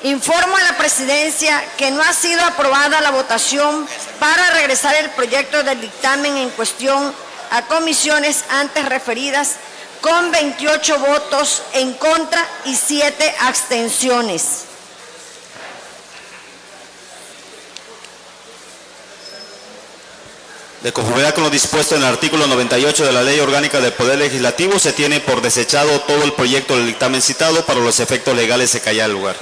Informo a la Presidencia que no ha sido aprobada la votación para regresar el proyecto del dictamen en cuestión a comisiones antes referidas, con 28 votos en contra y 7 abstenciones. De conformidad con lo dispuesto en el artículo 98 de la Ley Orgánica del Poder Legislativo, se tiene por desechado todo el proyecto del dictamen citado. Para los efectos legales se calla el lugar.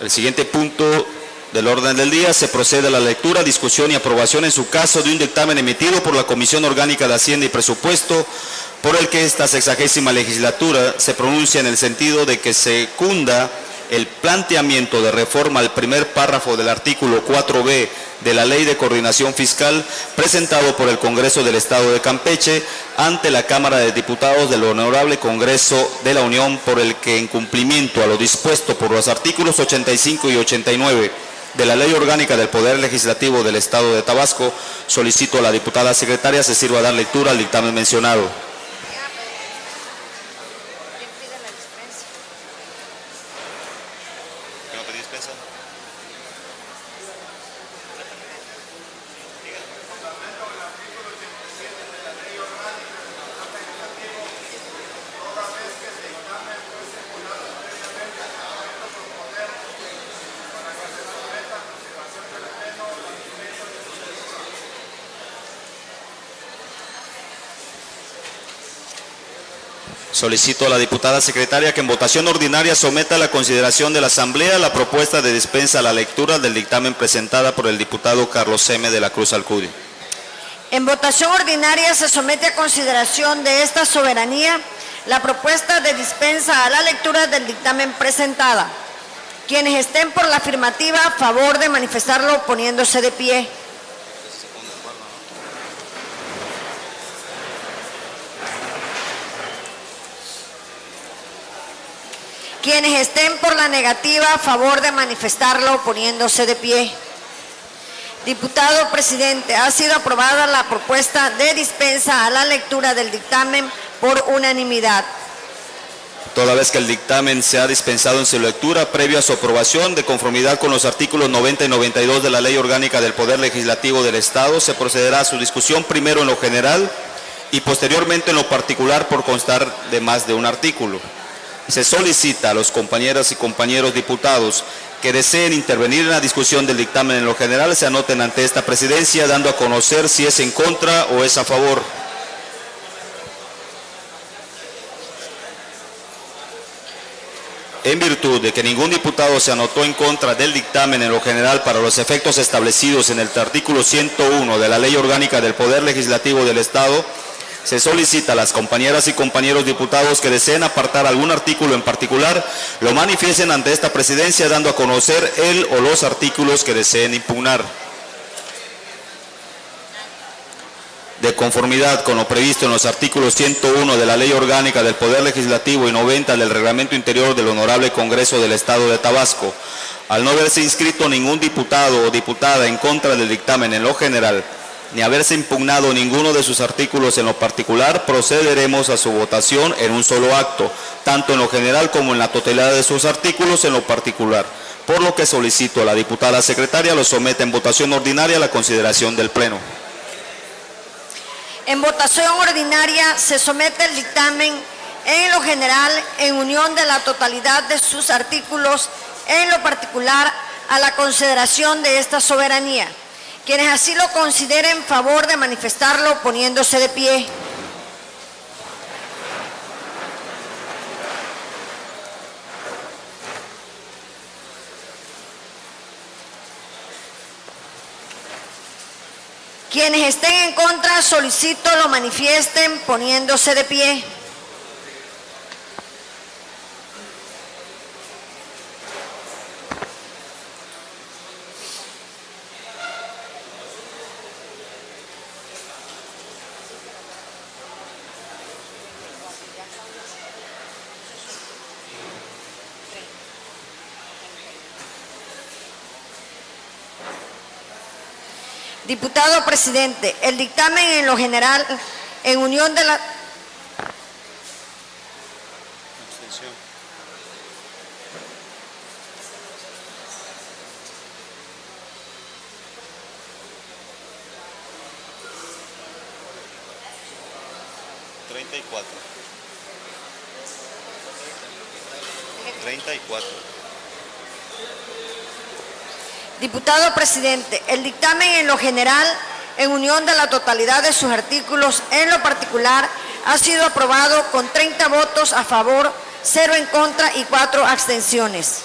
El siguiente punto del orden del día: se procede a la lectura, discusión y aprobación en su caso de un dictamen emitido por la Comisión Orgánica de Hacienda y Presupuesto, por el que esta 60ª legislatura se pronuncia en el sentido de que secunda el planteamiento de reforma al primer párrafo del artículo 4B de la Ley de Coordinación Fiscal presentado por el Congreso del Estado de Campeche ante la Cámara de Diputados del Honorable Congreso de la Unión, por el que, en cumplimiento a lo dispuesto por los artículos 85 y 89 de la Ley Orgánica del Poder Legislativo del Estado de Tabasco, solicito a la diputada secretaria se sirva a dar lectura al dictamen mencionado. Solicito a la diputada secretaria que en votación ordinaria someta a la consideración de la Asamblea la propuesta de dispensa a la lectura del dictamen presentada por el diputado Carlos M. de la Cruz Alcudia. En votación ordinaria se somete a consideración de esta soberanía la propuesta de dispensa a la lectura del dictamen presentada. Quienes estén por la afirmativa, a favor de manifestarlo poniéndose de pie. Quienes estén por la negativa, a favor de manifestarlo poniéndose de pie. Diputado presidente, ha sido aprobada la propuesta de dispensa a la lectura del dictamen por unanimidad. Toda vez que el dictamen se ha dispensado en su lectura, previo a su aprobación, de conformidad con los artículos 90 y 92 de la Ley Orgánica del Poder Legislativo del Estado, se procederá a su discusión primero en lo general y posteriormente en lo particular, por constar de más de un artículo. Se solicita a los compañeras y compañeros diputados que deseen intervenir en la discusión del dictamen en lo general se anoten ante esta presidencia, dando a conocer si es en contra o es a favor. En virtud de que ningún diputado se anotó en contra del dictamen en lo general para los efectos establecidos en el artículo 101 de la Ley Orgánica del Poder Legislativo del Estado, se solicita a las compañeras y compañeros diputados que deseen apartar algún artículo en particular, lo manifiesten ante esta presidencia, dando a conocer el o los artículos que deseen impugnar. De conformidad con lo previsto en los artículos 101 de la Ley Orgánica del Poder Legislativo y 90 del Reglamento Interior del Honorable Congreso del Estado de Tabasco, al no haberse inscrito ningún diputado o diputada en contra del dictamen en lo general, ni haberse impugnado ninguno de sus artículos en lo particular, procederemos a su votación en un solo acto, tanto en lo general como en la totalidad de sus artículos en lo particular, por lo que solicito a la diputada secretaria lo someta en votación ordinaria a la consideración del Pleno. En votación ordinaria se somete el dictamen en lo general en unión de la totalidad de sus artículos en lo particular a la consideración de esta soberanía. Quienes así lo consideren, favor de manifestarlo poniéndose de pie. Quienes estén en contra, solicito lo manifiesten poniéndose de pie. Diputado presidente, el dictamen en lo general, en unión de la Comisión. Diputado presidente, el dictamen en lo general, en unión de la totalidad de sus artículos, en lo particular, ha sido aprobado con 30 votos a favor, 0 en contra y 4 abstenciones.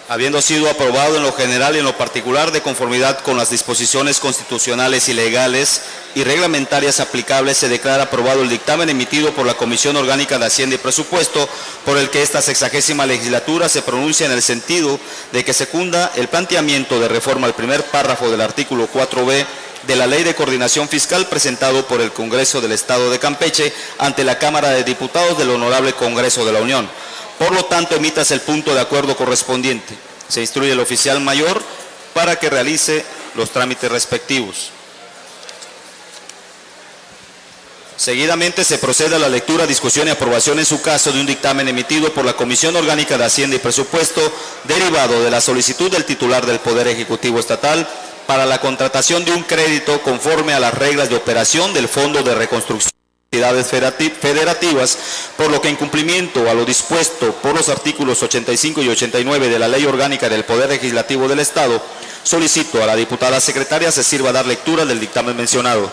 Habiendo sido aprobado en lo general y en lo particular de conformidad con las disposiciones constitucionales y legales y reglamentarias aplicables, se declara aprobado el dictamen emitido por la Comisión Orgánica de Hacienda y Presupuesto, por el que esta 60ª legislatura se pronuncia en el sentido de que secunda el planteamiento de reforma al primer párrafo del artículo 4b de la Ley de Coordinación Fiscal presentado por el Congreso del Estado de Campeche ante la Cámara de Diputados del Honorable Congreso de la Unión. Por lo tanto, emitas el punto de acuerdo correspondiente. Se instruye al oficial mayor para que realice los trámites respectivos. Seguidamente se procede a la lectura, discusión y aprobación en su caso de un dictamen emitido por la Comisión Orgánica de Hacienda y Presupuesto, derivado de la solicitud del titular del Poder Ejecutivo Estatal para la contratación de un crédito conforme a las reglas de operación del Fondo de Reconstrucción federativas, por lo que en cumplimiento a lo dispuesto por los artículos 85 y 89 de la Ley Orgánica del Poder Legislativo del Estado, solicito a la diputada secretaria se sirva a dar lectura del dictamen mencionado.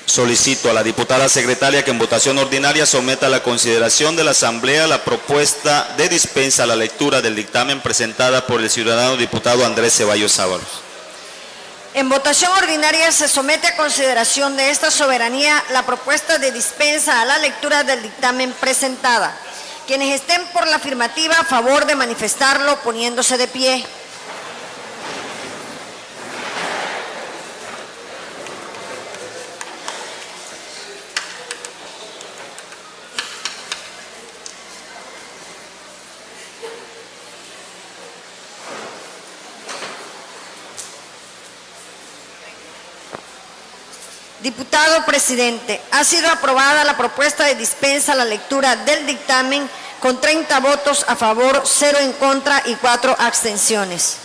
Solicito a la diputada secretaria que en votación ordinaria someta a la consideración de la Asamblea la propuesta de dispensa a la lectura del dictamen presentada por el ciudadano diputado Andrés Ceballos Ábalos. En votación ordinaria se somete a consideración de esta soberanía la propuesta de dispensa a la lectura del dictamen presentada. Quienes estén por la afirmativa, a favor de manifestarlo poniéndose de pie. Diputado presidente, ha sido aprobada la propuesta de dispensa a la lectura del dictamen con 30 votos a favor, 0 en contra y 4 abstenciones.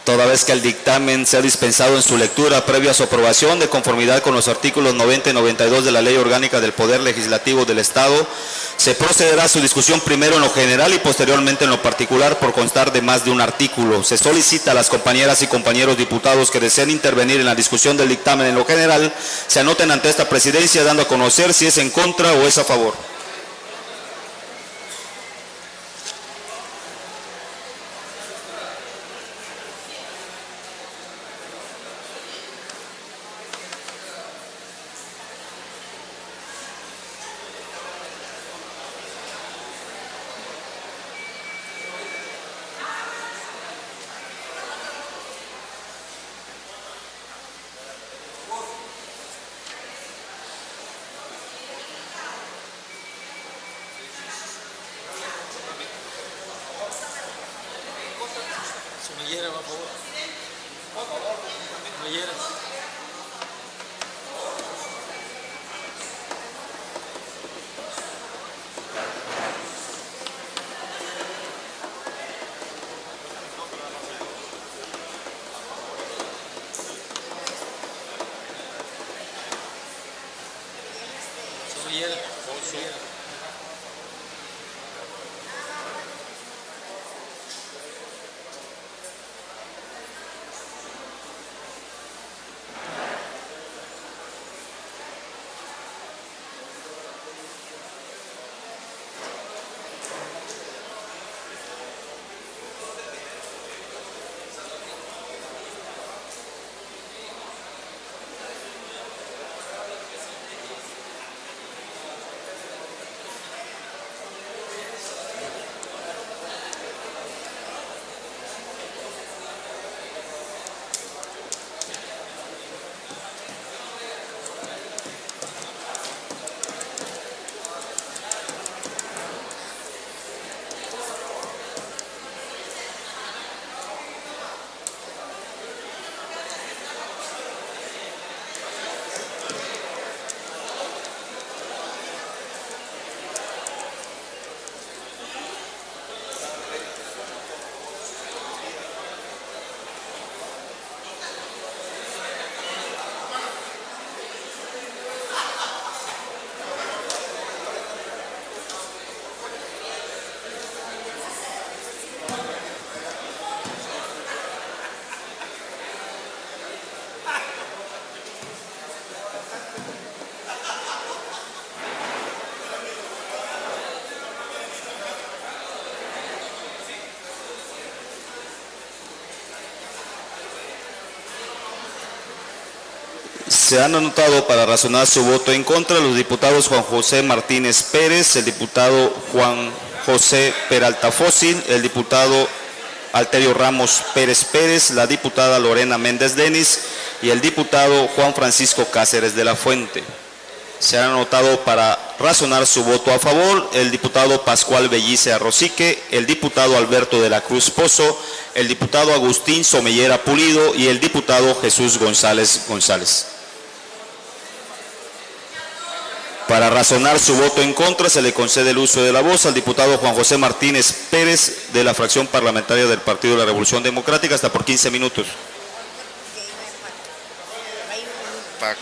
Toda vez que el dictamen sea dispensado en su lectura previa a su aprobación, de conformidad con los artículos 90 y 92 de la Ley Orgánica del Poder Legislativo del Estado, se procederá a su discusión primero en lo general y posteriormente en lo particular por constar de más de un artículo. Se solicita a las compañeras y compañeros diputados que deseen intervenir en la discusión del dictamen en lo general, se anoten ante esta presidencia dando a conocer si es en contra o es a favor. Se han anotado para razonar su voto en contra los diputados Juan José Martínez Pérez, el diputado Juan José Peralta Fósil, el diputado Alterio Ramos Pérez Pérez, la diputada Lorena Méndez Denis y el diputado Juan Francisco Cáceres de la Fuente. Se han anotado para razonar su voto a favor el diputado Pascual Bellice Arrocique, el diputado Alberto de la Cruz Pozo, el diputado Agustín Somellera Pulido y el diputado Jesús González González. Para razonar su voto en contra se le concede el uso de la voz al diputado Juan José Martínez Pérez de la fracción parlamentaria del Partido de la Revolución Democrática hasta por 15 minutos. Paco.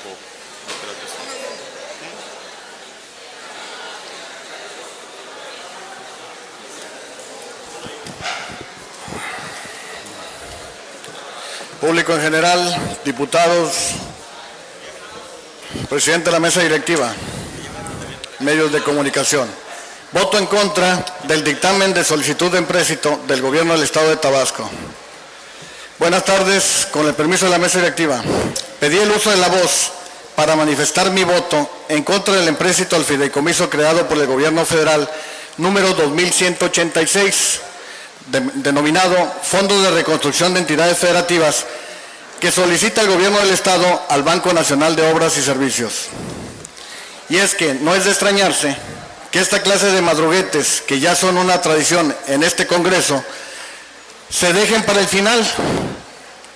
Público en general, diputados, presidente de la mesa directiva, medios de comunicación. Voto en contra del dictamen de solicitud de empréstito del Gobierno del Estado de Tabasco. Buenas tardes, con el permiso de la mesa directiva. Pedí el uso de la voz para manifestar mi voto en contra del empréstito al fideicomiso creado por el Gobierno Federal número 2186, denominado Fondo de Reconstrucción de Entidades Federativas, que solicita el Gobierno del Estado al Banco Nacional de Obras y Servicios. Y es que no es de extrañarse que esta clase de madruguetes, que ya son una tradición en este Congreso, se dejen para el final,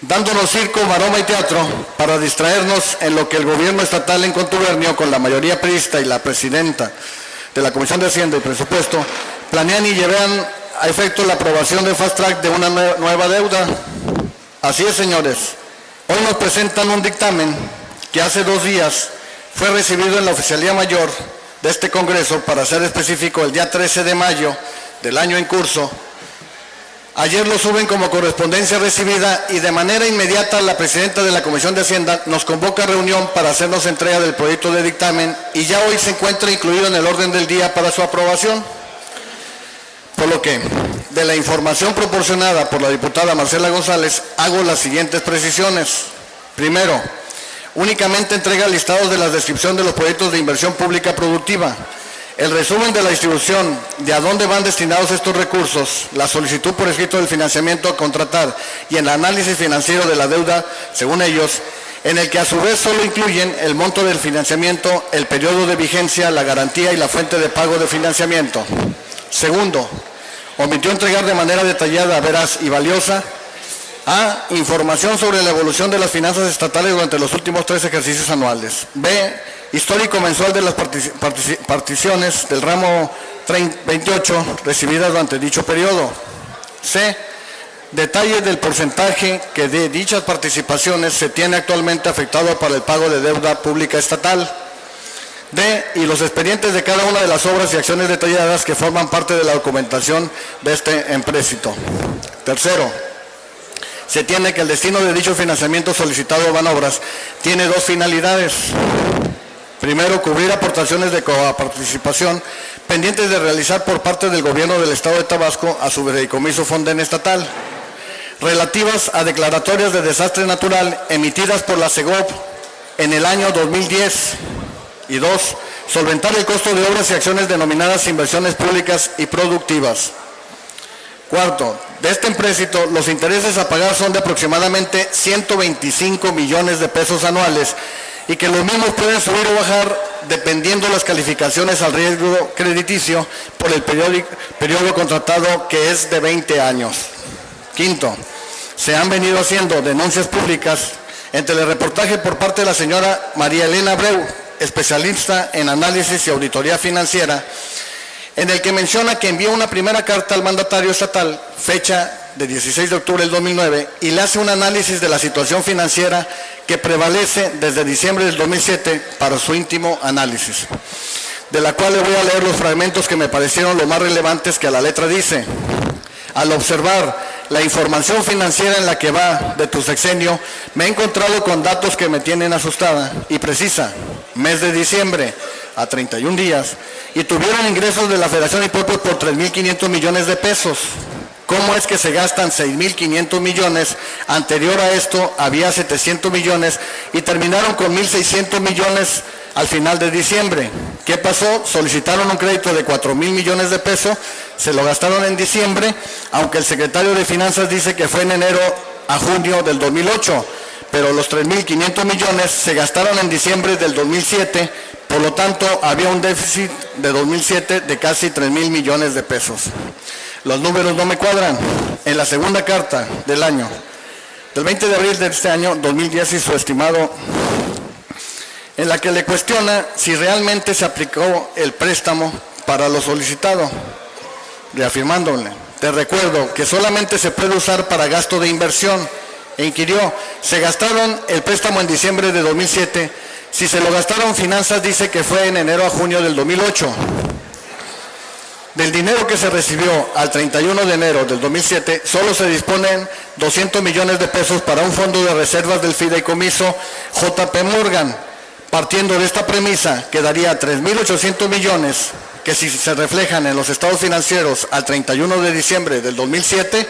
dándonos circo, maroma y teatro para distraernos en lo que el gobierno estatal, en contubernio con la mayoría priista y la presidenta de la Comisión de Hacienda y Presupuesto, planean y llevan a efecto la aprobación de Fast Track de una nueva deuda. Así es, señores. Hoy nos presentan un dictamen que hace 2 días fue recibido en la Oficialía Mayor de este Congreso, para ser específico, el día 13 de mayo del año en curso. Ayer lo suben como correspondencia recibida y de manera inmediata la presidenta de la Comisión de Hacienda nos convoca a reunión para hacernos entrega del proyecto de dictamen y ya hoy se encuentra incluido en el orden del día para su aprobación. Por lo que, de la información proporcionada por la diputada Marcela González, hago las siguientes precisiones. Primero, únicamente entrega listados de la descripción de los proyectos de inversión pública productiva, el resumen de la distribución de a dónde van destinados estos recursos, la solicitud por escrito del financiamiento a contratar y el análisis financiero de la deuda, según ellos, en el que a su vez solo incluyen el monto del financiamiento, el periodo de vigencia, la garantía y la fuente de pago de financiamiento. Segundo, omitió entregar de manera detallada, veraz y valiosa A, información sobre la evolución de las finanzas estatales durante los últimos 3 ejercicios anuales. B, histórico mensual de las particiones del ramo 28 recibidas durante dicho periodo. C, detalles del porcentaje que de dichas participaciones se tiene actualmente afectado para el pago de deuda pública estatal. D, y los expedientes de cada una de las obras y acciones detalladas que forman parte de la documentación de este empréstito. Tercero, se tiene que el destino de dicho financiamiento solicitado a Banobras tiene 2 finalidades. Primero, cubrir aportaciones de coparticipación pendientes de realizar por parte del Gobierno del Estado de Tabasco a su fideicomiso Fonden estatal, relativas a declaratorias de desastre natural emitidas por la SEGOP en el año 2010. Y 2, solventar el costo de obras y acciones denominadas inversiones públicas y productivas. Cuarto, de este empréstito, los intereses a pagar son de aproximadamente 125 millones de pesos anuales y que los mismos pueden subir o bajar dependiendo las calificaciones al riesgo crediticio por el periodo contratado, que es de 20 años. Quinto, se han venido haciendo denuncias públicas en telereportaje por parte de la señora María Elena Abreu, especialista en análisis y auditoría financiera, en el que menciona que envió una primera carta al mandatario estatal, fecha de 16 de octubre del 2009, y le hace un análisis de la situación financiera que prevalece desde diciembre del 2007 para su íntimo análisis, de la cual le voy a leer los fragmentos que me parecieron los más relevantes, que a la letra dice: al observar la información financiera en la que va de tu sexenio, me he encontrado con datos que me tienen asustada y precisa. Mes de diciembre a 31 días, y tuvieron ingresos de la Federación y propios por 3.500 millones de pesos. ¿Cómo es que se gastan 6.500 millones? Anterior a esto había 700 millones y terminaron con 1.600 millones al final de diciembre. ¿Qué pasó? Solicitaron un crédito de 4.000 millones de pesos, se lo gastaron en diciembre, aunque el secretario de Finanzas dice que fue en enero a junio del 2008, pero los 3.500 millones se gastaron en diciembre del 2007, por lo tanto había un déficit de 2007 de casi 3.000 millones de pesos. Los números no me cuadran. En la segunda carta del año, del 20 de abril de este año, 2010, y su estimado, en la que le cuestiona si realmente se aplicó el préstamo para lo solicitado, reafirmándole: te recuerdo que solamente se puede usar para gasto de inversión. E inquirió: ¿se gastaron el préstamo en diciembre de 2007? Si se lo gastaron, Finanzas dice que fue en enero a junio del 2008. Del dinero que se recibió al 31 de enero del 2007, solo se disponen 200 millones de pesos para un fondo de reservas del fideicomiso JP Morgan. Partiendo de esta premisa, quedaría 3.800 millones que, si se reflejan en los estados financieros al 31 de diciembre del 2007,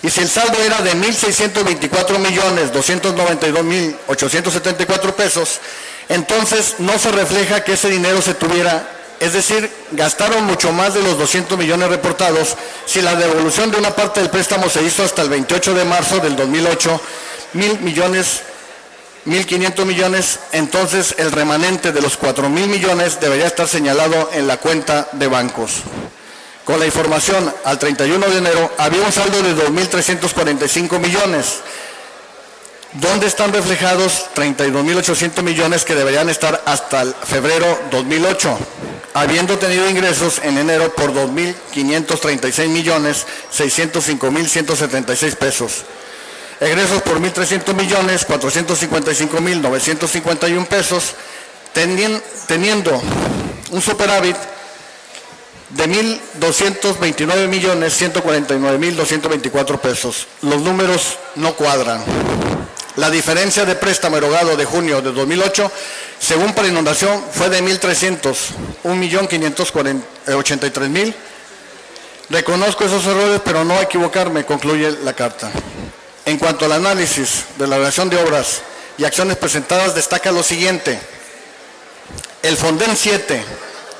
y si el saldo era de 1.624.292.874 pesos, entonces no se refleja que ese dinero se tuviera. Es decir, gastaron mucho más de los 200 millones reportados. Si la devolución de una parte del préstamo se hizo hasta el 28 de marzo del 2008, 1.500 millones, entonces el remanente de los 4.000 millones debería estar señalado en la cuenta de bancos. Con la información al 31 de enero había un saldo de 2.345 millones. ¿Dónde están reflejados 32.800 millones que deberían estar hasta el febrero 2008? Habiendo tenido ingresos en enero por 2.536.605.176 pesos. Egresos por 1.300 millones, 455.951 pesos, teniendo un superávit de 1.229.149.224 pesos. Los números no cuadran. La diferencia de préstamo erogado de junio de 2008, según para inundación, fue de 1.300, 1.583.000. Reconozco esos errores, pero no equivocarme, concluye la carta. En cuanto al análisis de la relación de obras y acciones presentadas, destaca lo siguiente. El Fonden 7,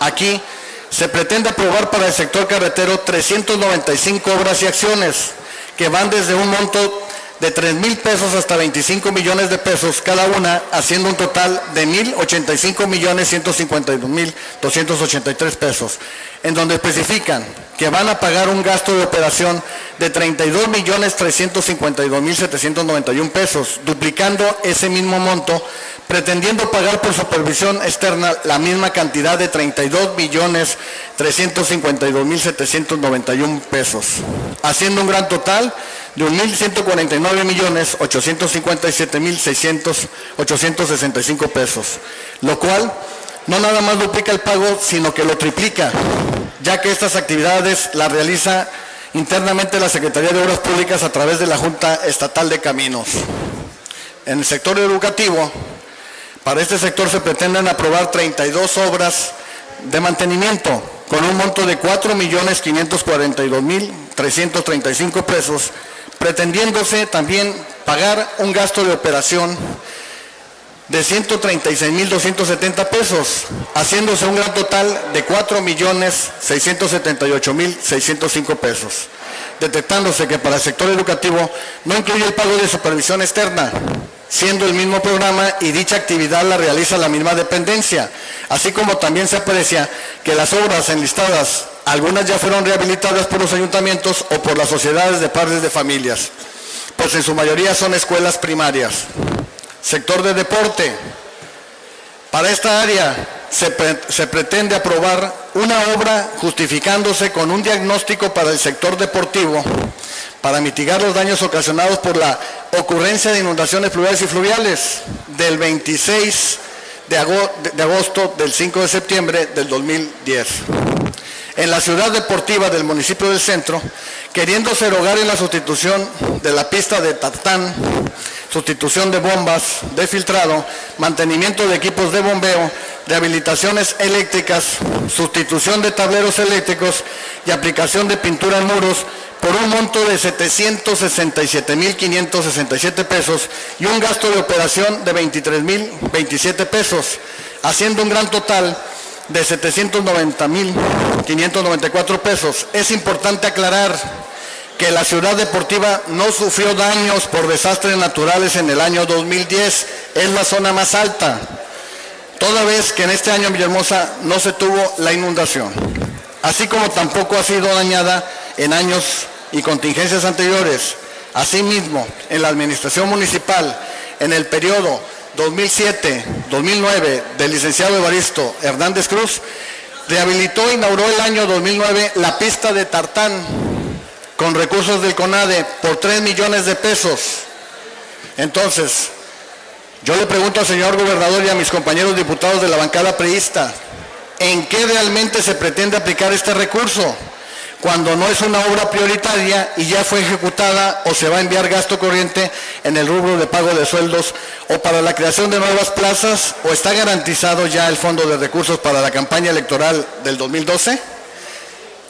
aquí se pretende aprobar para el sector carretero 395 obras y acciones que van desde un monto de 3.000 pesos hasta 25 millones de pesos cada una, haciendo un total de 1.085.152.283 pesos, en donde especifican que van a pagar un gasto de operación de 32.352.791 pesos, duplicando ese mismo monto, pretendiendo pagar por supervisión externa la misma cantidad de 32.352.791 pesos, haciendo un gran total de 1.149.857.865 pesos, lo cual no nada más duplica el pago, sino que lo triplica, ya que estas actividades las realiza internamente la Secretaría de Obras Públicas a través de la Junta Estatal de Caminos. En el sector educativo, para este sector se pretenden aprobar 32 obras de mantenimiento con un monto de 4.542.335 pesos, pretendiéndose también pagar un gasto de operación de 136.270 pesos, haciéndose un gran total de 4.678.605 pesos, detectándose que para el sector educativo no incluye el pago de supervisión externa, siendo el mismo programa y dicha actividad la realiza la misma dependencia, así como también se aprecia que las obras enlistadas, algunas ya fueron rehabilitadas por los ayuntamientos o por las sociedades de padres de familias, pues en su mayoría son escuelas primarias. Sector de deporte. Para esta área se pretende aprobar una obra justificándose con un diagnóstico para el sector deportivo para mitigar los daños ocasionados por la ocurrencia de inundaciones pluviales y fluviales del 26 de agosto del 5 de septiembre del 2010. En la ciudad deportiva del municipio del Centro, queriéndose erogar en la sustitución de la pista de tartán, sustitución de bombas de filtrado, mantenimiento de equipos de bombeo, rehabilitaciones eléctricas, sustitución de tableros eléctricos y aplicación de pintura en muros, por un monto de 767,567 pesos y un gasto de operación de 23,027 pesos, haciendo un gran total de 790,594 pesos. Es importante aclarar que la ciudad deportiva no sufrió daños por desastres naturales en el año 2010, es la zona más alta, toda vez que en este año en Villahermosa no se tuvo la inundación, así como tampoco ha sido dañada en años y contingencias anteriores. Asimismo, en la administración municipal, en el periodo 2007-2009 del licenciado Evaristo Hernández Cruz, rehabilitó e inauguró el año 2009 la pista de tartán con recursos del CONADE por 3 millones de pesos. Entonces, yo le pregunto al señor gobernador y a mis compañeros diputados de la bancada priista, ¿en qué realmente se pretende aplicar este recurso? Cuando no es una obra prioritaria y ya fue ejecutada o se va a enviar gasto corriente en el rubro de pago de sueldos o para la creación de nuevas plazas, o está garantizado ya el fondo de recursos para la campaña electoral del 2012.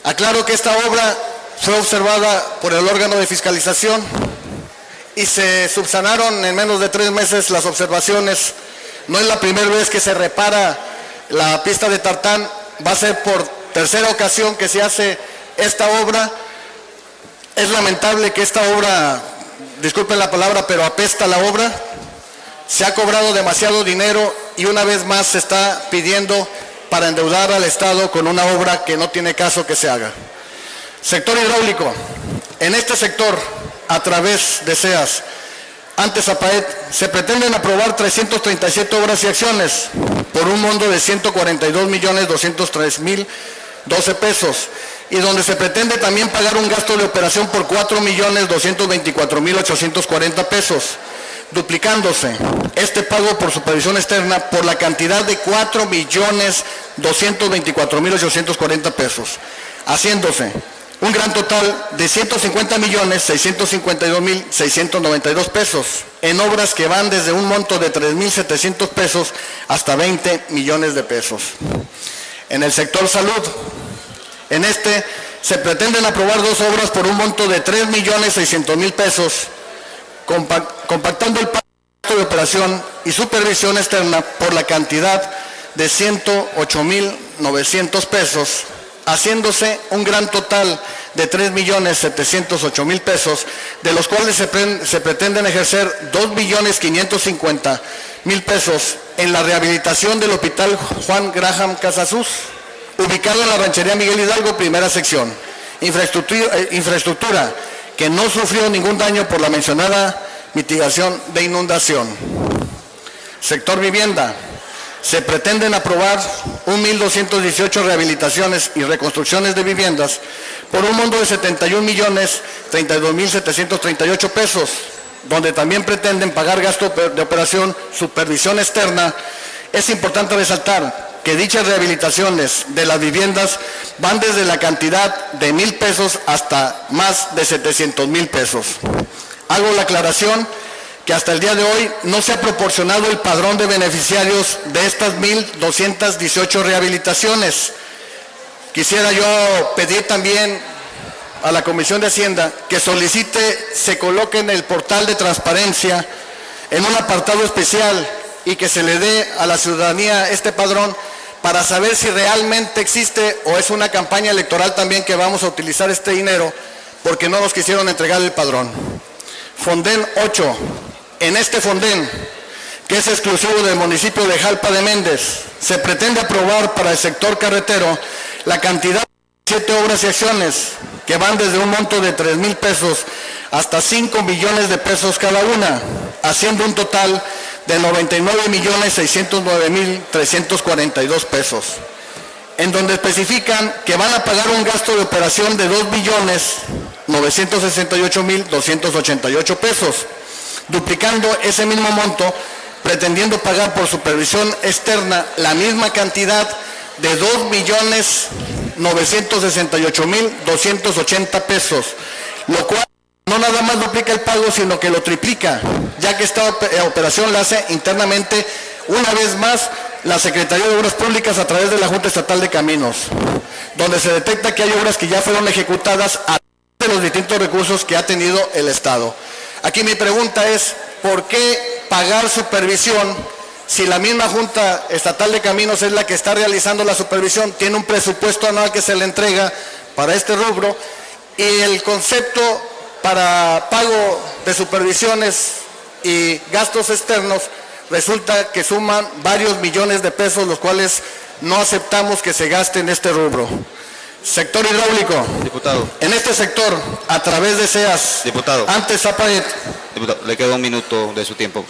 Aclaro que esta obra fue observada por el órgano de fiscalización y se subsanaron en menos de 3 meses las observaciones. No es la primera vez que se repara la pista de tartán, va a ser por tercera ocasión que se hace esta obra. Es lamentable que esta obra, disculpen la palabra, pero apesta la obra. Se ha cobrado demasiado dinero y una vez más se está pidiendo para endeudar al Estado con una obra que no tiene caso que se haga. Sector hidráulico. En este sector, a través de SEAS, antes APAET, se pretenden aprobar 337 obras y acciones por un monto de 142,203,012 pesos, y donde se pretende también pagar un gasto de operación por 4,224,840 pesos, duplicándose este pago por supervisión externa por la cantidad de 4,224,840 pesos, haciéndose un gran total de 150,652,692 pesos en obras que van desde un monto de 3,700 pesos hasta 20 millones de pesos. En el sector salud, en este se pretenden aprobar 2 obras por un monto de 3,600,000 pesos, compactando el pago de operación y supervisión externa por la cantidad de 108,900 pesos, haciéndose un gran total de 3,708,000 pesos, de los cuales se pretenden ejercer 2,550,000 pesos en la rehabilitación del Hospital Juan Graham Casasus, ubicado en la Ranchería Miguel Hidalgo, primera sección. Infraestructura que no sufrió ningún daño por la mencionada mitigación de inundación. Sector vivienda. Se pretenden aprobar 1,218 rehabilitaciones y reconstrucciones de viviendas por un monto de 71,032,738 pesos, donde también pretenden pagar gasto de operación, supervisión externa. Es importante resaltar que dichas rehabilitaciones de las viviendas van desde la cantidad de 1,000 pesos hasta más de 700,000 pesos. Hago la aclaración que hasta el día de hoy no se ha proporcionado el padrón de beneficiarios de estas 1,218 rehabilitaciones. Quisiera yo pedir también a la Comisión de Hacienda que solicite se coloque en el portal de transparencia en un apartado especial y que se le dé a la ciudadanía este padrón para saber si realmente existe o es una campaña electoral también que vamos a utilizar este dinero porque no nos quisieron entregar el padrón. Fonden 8. En este Fonden, que es exclusivo del municipio de Jalpa de Méndez, se pretende aprobar para el sector carretero la cantidad de 7 obras y acciones que van desde un monto de 3,000 pesos hasta 5 millones de pesos cada una, haciendo un total de 99,609,342 pesos, en donde especifican que van a pagar un gasto de operación de 2,968,288 pesos, duplicando ese mismo monto, pretendiendo pagar por supervisión externa la misma cantidad de 2,968,280 pesos, lo cual no nada más duplica el pago, sino que lo triplica, ya que esta operación la hace internamente una vez más la Secretaría de Obras Públicas a través de la Junta Estatal de Caminos, donde se detecta que hay obras que ya fueron ejecutadas a de los distintos recursos que ha tenido el Estado. Aquí mi pregunta es, ¿por qué pagar supervisión si la misma Junta Estatal de Caminos es la que está realizando la supervisión, tiene un presupuesto anual que se le entrega para este rubro y el concepto para pago de supervisiones y gastos externos resulta que suman varios millones de pesos, los cuales no aceptamos que se gaste en este rubro? Sector hidráulico. Diputado. En este sector, a través de SEAS, Diputado. antes Zapaet. Diputado, le queda un minuto de su tiempo.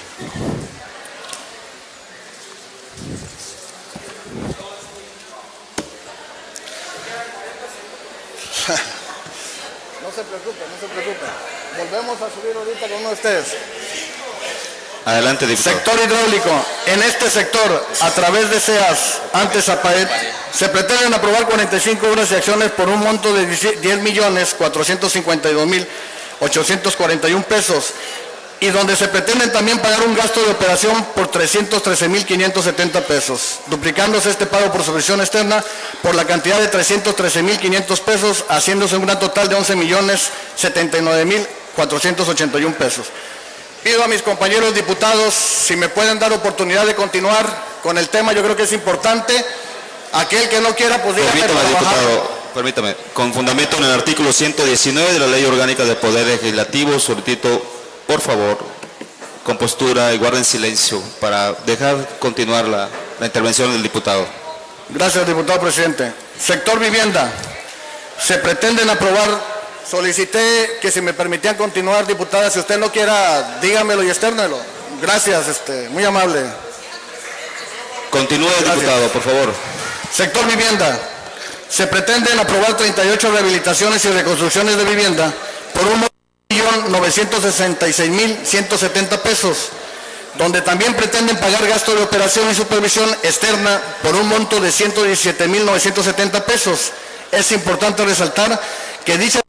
No se preocupe, no se preocupe. Volvemos a subir ahorita con uno de ustedes. Adelante, diputado. Sector hidráulico. En este sector, a través de SEAS, antes Zapaet, se pretenden aprobar 45 obras y acciones por un monto de 10.452.841 pesos y donde se pretenden también pagar un gasto de operación por 313.570 pesos, duplicándose este pago por supervisión externa por la cantidad de 313.500 pesos, haciéndose un gran total de 11.079.481 pesos. Pido a mis compañeros diputados si me pueden dar oportunidad de continuar con el tema, yo creo que es importante. Aquel que no quiera, pues dígame. Permítame, diputado, permítame. Con fundamento en el artículo 119 de la Ley Orgánica del Poder Legislativo, solicito, por favor, compostura y guarden silencio para dejar continuar la intervención del diputado. Gracias, diputado presidente. Sector vivienda. Se pretenden aprobar. Solicité que si me permitían continuar, diputada, si usted no quiera, dígamelo y externelo. Gracias, muy amable. Continúe, diputado, por favor. Sector vivienda. Se pretenden aprobar 38 rehabilitaciones y reconstrucciones de vivienda por 1.966.170 pesos, donde también pretenden pagar gasto de operación y supervisión externa por un monto de 117.970 pesos. Es importante resaltar que dichas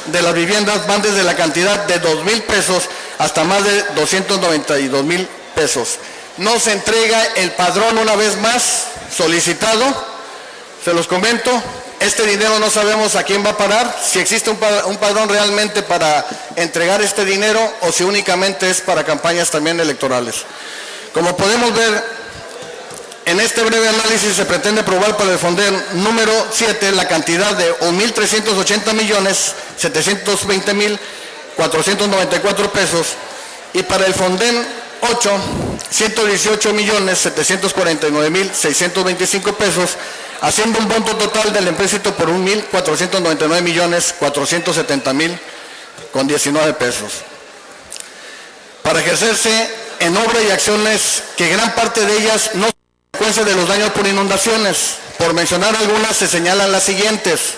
de las viviendas van desde la cantidad de 2.000 pesos hasta más de 292.000 pesos. No se entrega el padrón una vez más solicitado, se los comento, este dinero no sabemos a quién va a parar, si existe un padrón realmente para entregar este dinero o si únicamente es para campañas también electorales. Como podemos ver, en este breve análisis se pretende aprobar para el Fonden número 7 la cantidad de 1.380.720.494 pesos y para el Fonden 8, 118.749.625 pesos, haciendo un monto total del empréstito por 1.499.470.019 pesos. Para ejercerse en obra y acciones que gran parte de ellas no consecuencia de los daños por inundaciones. Por mencionar algunas, se señalan las siguientes.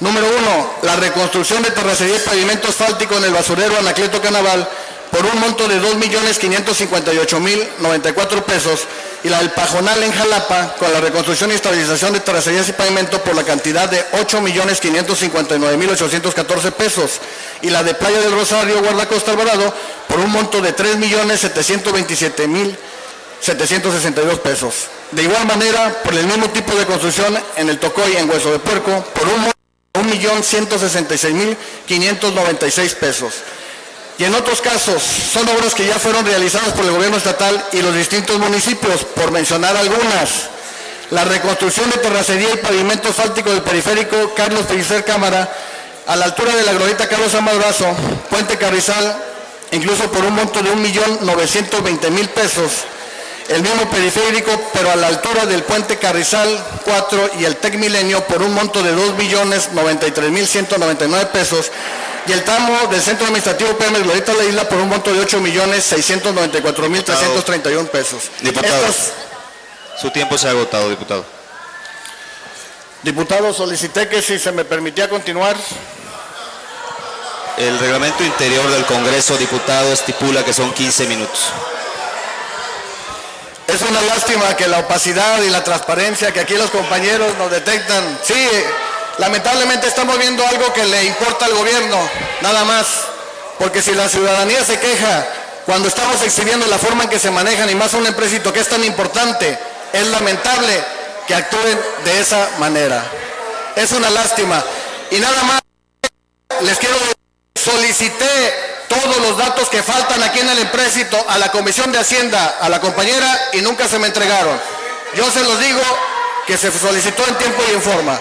Número 1, la reconstrucción de terracería y pavimento asfáltico en el basurero Anacleto Canaval por un monto de 2.558.094 pesos y la del Pajonal en Jalapa con la reconstrucción y estabilización de terracerías y pavimento por la cantidad de 8.559.814 pesos y la de Playa del Rosario, Guardacosta Alvarado por un monto de 3.727.762 pesos. De igual manera, por el mismo tipo de construcción en el Tocoy, en Hueso de Puerco, por un monto de 1.166.596 pesos. Y en otros casos, son obras que ya fueron realizadas por el gobierno estatal y los distintos municipios, por mencionar algunas. La reconstrucción de terracería y pavimento asfáltico del periférico Carlos Pellicer Cámara, a la altura de la glorieta Carlos Amadrazo, Puente Carrizal, incluso por un monto de 1.920.000 pesos. El mismo periférico, pero a la altura del Puente Carrizal 4 y el Tec Milenio por un monto de 2.093.199 pesos. Y el tramo del Centro Administrativo PM Glorieta La Isla por un monto de 8.694.331 pesos. Diputado, su tiempo se ha agotado, diputado. Diputado, solicité que si se me permitía continuar. El reglamento interior del Congreso, diputado, estipula que son 15 minutos. Es una lástima que la opacidad y la transparencia que aquí los compañeros nos detectan. Sí, lamentablemente estamos viendo algo que le importa al gobierno, nada más. Porque si la ciudadanía se queja cuando estamos exhibiendo la forma en que se manejan y más un empréstito que es tan importante, es lamentable que actúen de esa manera. Es una lástima. Y nada más les quiero decir, solicité todos los datos que faltan aquí en el empréstito a la Comisión de Hacienda, a la compañera, y nunca se me entregaron. Yo se los digo que se solicitó en tiempo y en forma.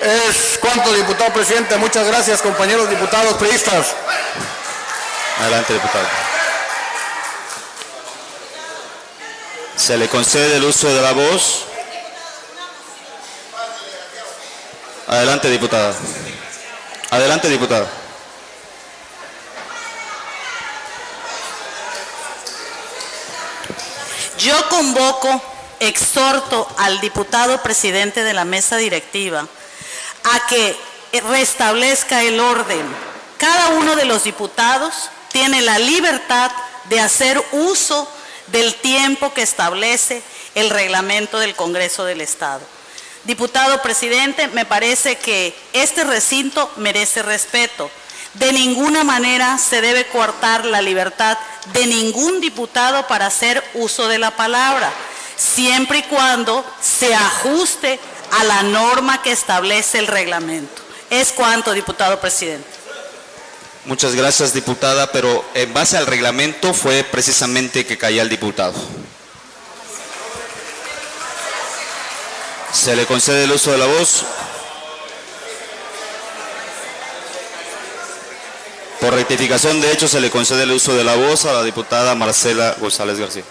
Es cuanto, diputado presidente. Muchas gracias, compañeros diputados priistas. Adelante, diputado. Se le concede el uso de la voz. Adelante, diputada. Adelante, diputada. Yo convoco, exhorto al diputado presidente de la mesa directiva a que restablezca el orden. Cada uno de los diputados tiene la libertad de hacer uso del tiempo que establece el reglamento del Congreso del Estado. Diputado presidente, me parece que este recinto merece respeto. De ninguna manera se debe coartar la libertad de ningún diputado para hacer uso de la palabra, siempre y cuando se ajuste a la norma que establece el reglamento. Es cuanto, diputado presidente. Muchas gracias, diputada, pero en base al reglamento fue precisamente que caía el diputado. Se le concede el uso de la voz. Por rectificación de hecho, se le concede el uso de la voz a la diputada Marcela González García.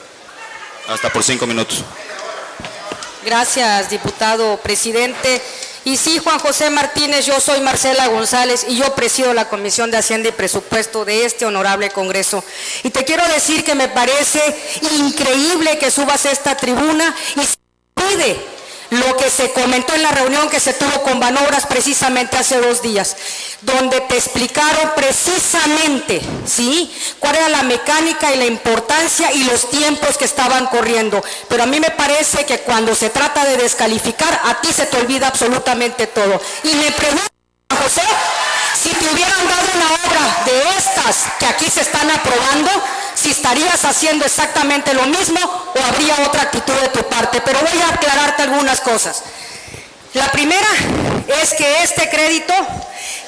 Hasta por 5 minutos. Gracias, diputado presidente. Y sí, Juan José Martínez, yo soy Marcela González y yo presido la Comisión de Hacienda y Presupuesto de este honorable Congreso. Y te quiero decir que me parece increíble que subas a esta tribuna y se pide lo que se comentó en la reunión que se tuvo con Banobras precisamente hace 2 días, donde te explicaron precisamente, ¿sí?, cuál era la mecánica y la importancia y los tiempos que estaban corriendo. Pero a mí me parece que cuando se trata de descalificar, a ti se te olvida absolutamente todo. Y me pregunto, José, si te hubieran dado una obra de estas que aquí se están aprobando, si estarías haciendo exactamente lo mismo o habría otra actitud de tu parte. Pero voy a aclararte algunas cosas. La primera es que este crédito,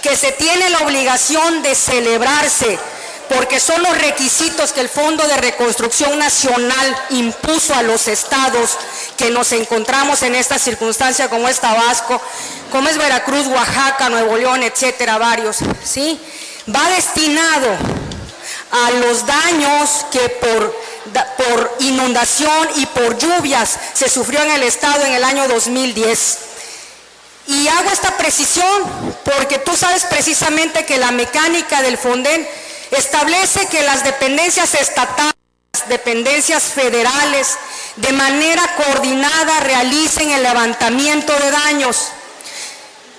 que se tiene la obligación de celebrarse, porque son los requisitos que el Fondo de Reconstrucción Nacional impuso a los estados que nos encontramos en esta circunstancia, como es Tabasco, como es Veracruz, Oaxaca, Nuevo León, etcétera, varios, ¿sí? Va destinado a los daños que por inundación y por lluvias se sufrió en el estado en el año 2010. Y hago esta precisión porque tú sabes precisamente que la mecánica del Fonden establece que las dependencias estatales, dependencias federales, de manera coordinada realicen el levantamiento de daños.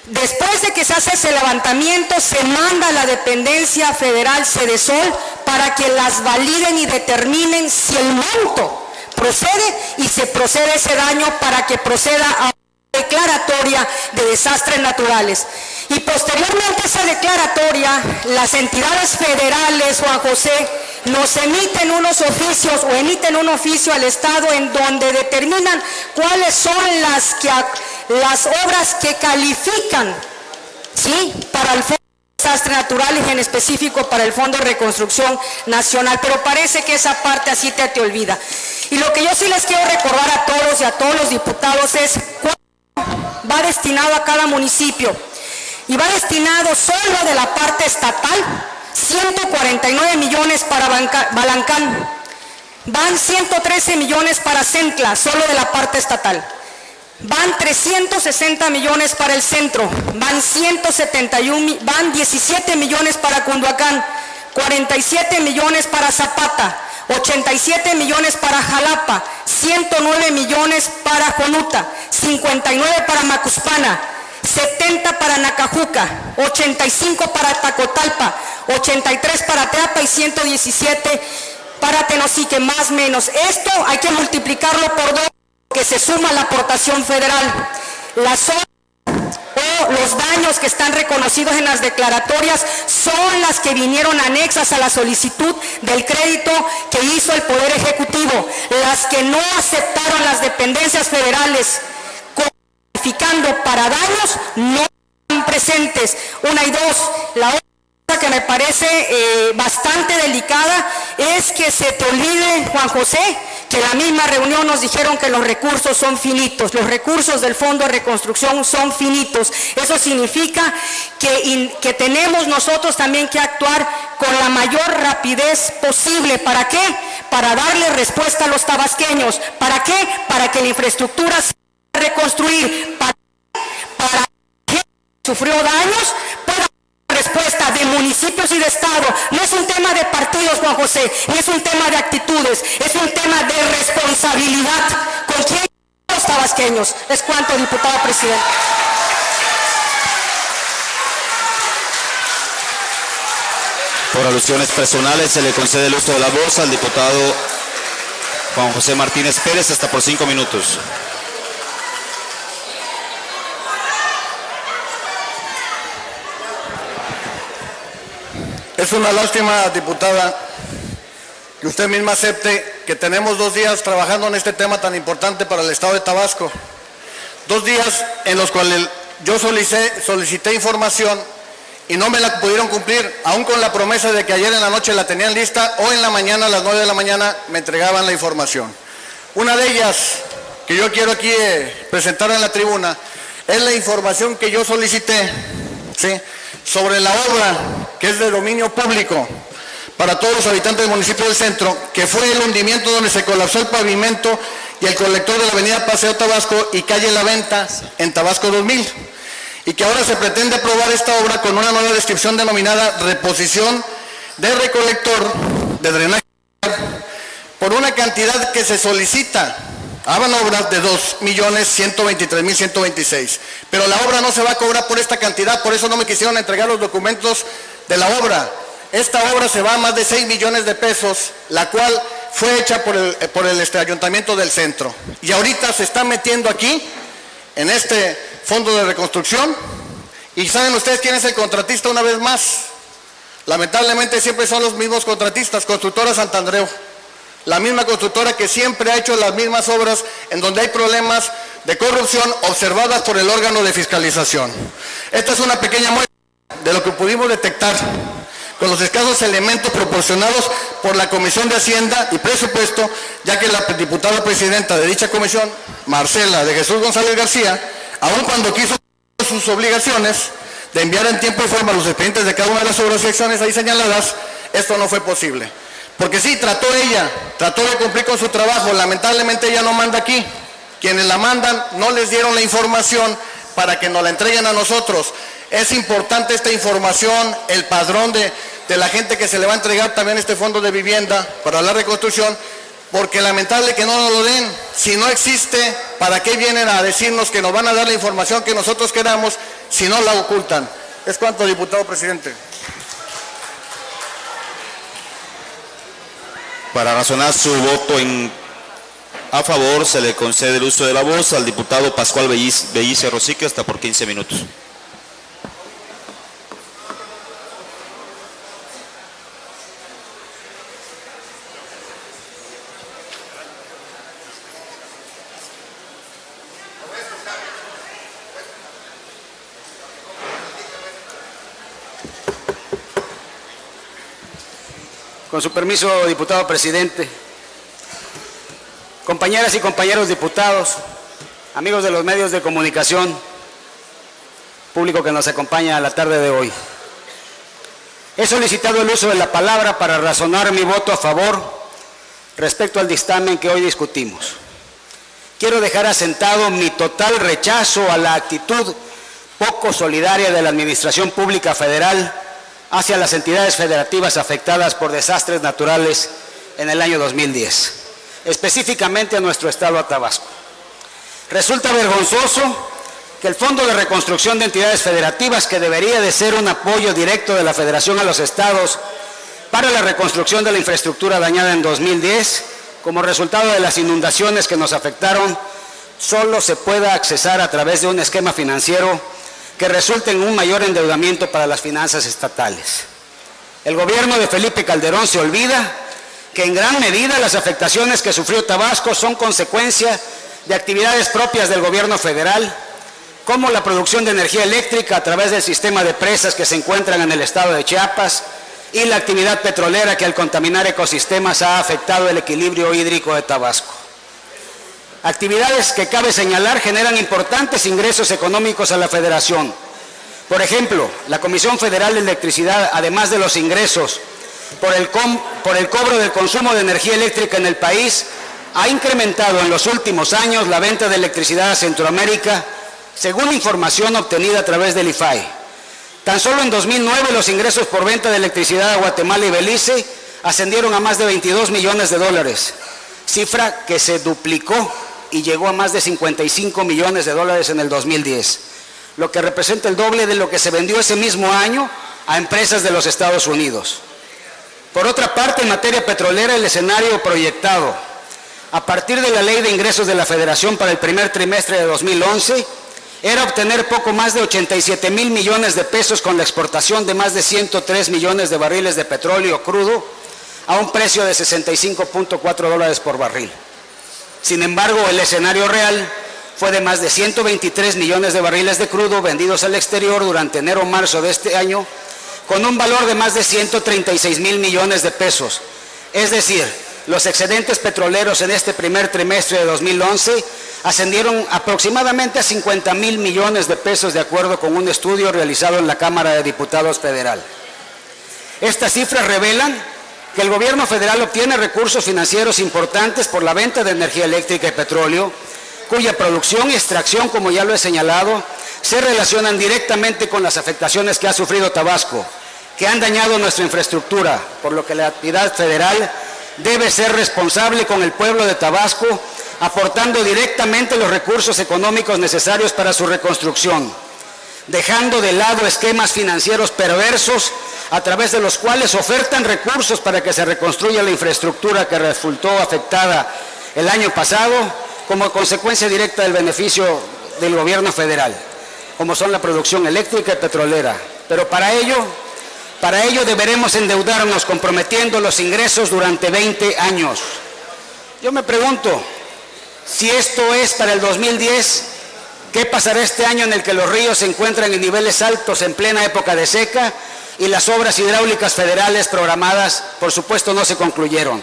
Después de que se hace ese levantamiento, se manda a la dependencia federal Sedesol para que las validen y determinen si el monto procede y se procede ese daño para que proceda a declaratoria de desastres naturales. Y posteriormente a esa declaratoria, las entidades federales, Juan José, nos emiten unos oficios o emiten un oficio al Estado en donde determinan cuáles son las obras que califican, ¿sí?, para el Fondo de Desastres Naturales y en específico para el Fondo de Reconstrucción Nacional. Pero parece que esa parte así te olvida. Y lo que yo sí les quiero recordar a todos y a todos los diputados es cuánto va destinado a cada municipio. Y va destinado solo de la parte estatal 149 millones para Balancán, van 113 millones para Centla, solo de la parte estatal, van 360 millones para el centro, van 17 millones para Cunduacán, 47 millones para Zapata, 87 millones para Jalapa, 109 millones para Jonuta, 59 para Macuspana, 70 para Nacajuca, 85 para Tacotalpa, 83 para Teapa y 117 para Tenosique, más o menos. Esto hay que multiplicarlo por 2, que se suma la aportación federal. Las obras o los daños que están reconocidos en las declaratorias son las que vinieron anexas a la solicitud del crédito que hizo el Poder Ejecutivo. Las que no aceptaron las dependencias federales para daños no están presentes. 1 y 2, la obra que me parece bastante delicada es que se te olvide, Juan José, que en la misma reunión nos dijeron que los recursos son finitos, los recursos del Fondo de Reconstrucción son finitos. Eso significa que tenemos nosotros también que actuar con la mayor rapidez posible. ¿Para qué? Para darle respuesta a los tabasqueños. ¿Para qué? Para que la infraestructura se pueda reconstruir. Para que sufrió daños pueda respuesta de municipios y de Estado. No es un tema de partidos, Juan José, no es un tema de actitudes, es un tema de responsabilidad. ¿Con quién? Los tabasqueños. Es cuanto, diputado presidente. Por alusiones personales se le concede el uso de la voz al diputado Juan José Martínez Pérez hasta por 5 minutos. Es una lástima, diputada, que usted misma acepte que tenemos 2 días trabajando en este tema tan importante para el Estado de Tabasco. 2 días en los cuales yo solicité información y no me la pudieron cumplir, aún con la promesa de que ayer en la noche la tenían lista o en la mañana, a las 9 de la mañana, me entregaban la información. Una de ellas, que yo quiero aquí presentar en la tribuna, es la información que yo solicité, ¿sí?, sobre la obra que es de dominio público para todos los habitantes del municipio del centro, que fue el hundimiento donde se colapsó el pavimento y el colector de la avenida Paseo Tabasco y calle La Venta en Tabasco 2000, y que ahora se pretende aprobar esta obra con una nueva descripción denominada reposición de recolector de drenaje por una cantidad que se solicita. Hagan obras de 2.123.126, pero la obra no se va a cobrar por esta cantidad, por eso no me quisieron entregar los documentos de la obra. Esta obra se va a más de 6 millones de pesos, la cual fue hecha por el Ayuntamiento del Centro. Y ahorita se está metiendo aquí, en este fondo de reconstrucción, y ¿saben ustedes quién es el contratista una vez más? Lamentablemente siempre son los mismos contratistas, Constructora Santandreu. La misma constructora que siempre ha hecho las mismas obras en donde hay problemas de corrupción observadas por el órgano de fiscalización. Esta es una pequeña muestra de lo que pudimos detectar con los escasos elementos proporcionados por la Comisión de Hacienda y Presupuesto, ya que la diputada presidenta de dicha comisión, Marcela de Jesús González García, aun cuando quiso sus obligaciones de enviar en tiempo y forma los expedientes de cada una de las obras y acciones ahí señaladas, esto no fue posible. Porque sí, trató de cumplir con su trabajo, lamentablemente ella no manda aquí. Quienes la mandan no les dieron la información para que nos la entreguen a nosotros. Es importante esta información, el padrón de la gente que se le va a entregar también este fondo de vivienda para la reconstrucción, porque lamentable que no nos lo den. Si no existe, ¿para qué vienen a decirnos que nos van a dar la información que nosotros queramos si no la ocultan? Es cuanto, diputado presidente. Para razonar su voto a favor, se le concede el uso de la voz al diputado Pascual Bellice Rosique hasta por 15 minutos. Con su permiso, diputado presidente, compañeras y compañeros diputados, amigos de los medios de comunicación, público que nos acompaña a la tarde de hoy. He solicitado el uso de la palabra para razonar mi voto a favor respecto al dictamen que hoy discutimos. Quiero dejar asentado mi total rechazo a la actitud poco solidaria de la Administración Pública Federal hacia las entidades federativas afectadas por desastres naturales en el año 2010, específicamente a nuestro estado, a Tabasco. Resulta vergonzoso que el Fondo de Reconstrucción de Entidades Federativas, que debería de ser un apoyo directo de la Federación a los estados para la reconstrucción de la infraestructura dañada en 2010, como resultado de las inundaciones que nos afectaron, solo se pueda accesar a través de un esquema financiero que resulte en un mayor endeudamiento para las finanzas estatales. El gobierno de Felipe Calderón se olvida que en gran medida las afectaciones que sufrió Tabasco son consecuencia de actividades propias del gobierno federal, como la producción de energía eléctrica a través del sistema de presas que se encuentran en el estado de Chiapas y la actividad petrolera que al contaminar ecosistemas ha afectado el equilibrio hídrico de Tabasco. Actividades que cabe señalar generan importantes ingresos económicos a la Federación. Por ejemplo, la Comisión Federal de Electricidad, además de los ingresos por el cobro del consumo de energía eléctrica en el país, ha incrementado en los últimos años la venta de electricidad a Centroamérica, según información obtenida a través del IFAI. Tan solo en 2009 los ingresos por venta de electricidad a Guatemala y Belice ascendieron a más de 22 millones de dólares, cifra que se duplicó y llegó a más de 55 millones de dólares en el 2010, lo que representa el doble de lo que se vendió ese mismo año a empresas de los Estados Unidos. Por otra parte, en materia petrolera, el escenario proyectado a partir de la Ley de Ingresos de la Federación para el primer trimestre de 2011 era obtener poco más de 87 mil millones de pesos con la exportación de más de 103 millones de barriles de petróleo crudo a un precio de 65.4 dólares por barril. Sin embargo, el escenario real fue de más de 123 millones de barriles de crudo vendidos al exterior durante enero-marzo de este año, con un valor de más de 136 mil millones de pesos. Es decir, los excedentes petroleros en este primer trimestre de 2011 ascendieron aproximadamente a 50 mil millones de pesos, de acuerdo con un estudio realizado en la Cámara de Diputados Federal. Estas cifras revelan que el gobierno federal obtiene recursos financieros importantes por la venta de energía eléctrica y petróleo, cuya producción y extracción, como ya lo he señalado, se relacionan directamente con las afectaciones que ha sufrido Tabasco, que han dañado nuestra infraestructura, por lo que la entidad federal debe ser responsable con el pueblo de Tabasco, aportando directamente los recursos económicos necesarios para su reconstrucción, dejando de lado esquemas financieros perversos a través de los cuales ofertan recursos para que se reconstruya la infraestructura que resultó afectada el año pasado como consecuencia directa del beneficio del gobierno federal, como son la producción eléctrica y petrolera. Pero para ello deberemos endeudarnos comprometiendo los ingresos durante 20 años. Yo me pregunto, si esto es para el 2010, ¿qué pasará este año en el que los ríos se encuentran en niveles altos en plena época de seca y las obras hidráulicas federales programadas, por supuesto, no se concluyeron?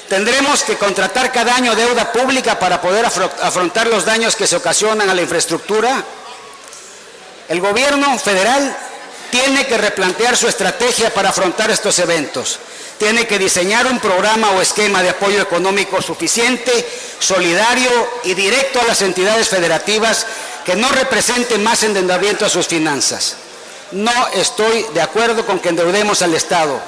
Tendremos que contratar cada año deuda pública para poder afrontar los daños que se ocasionan a la infraestructura. El gobierno federal tiene que replantear su estrategia para afrontar estos eventos. Tiene que diseñar un programa o esquema de apoyo económico suficiente, solidario y directo a las entidades federativas que no representen más endeudamiento a sus finanzas. No estoy de acuerdo con que endeudemos al Estado,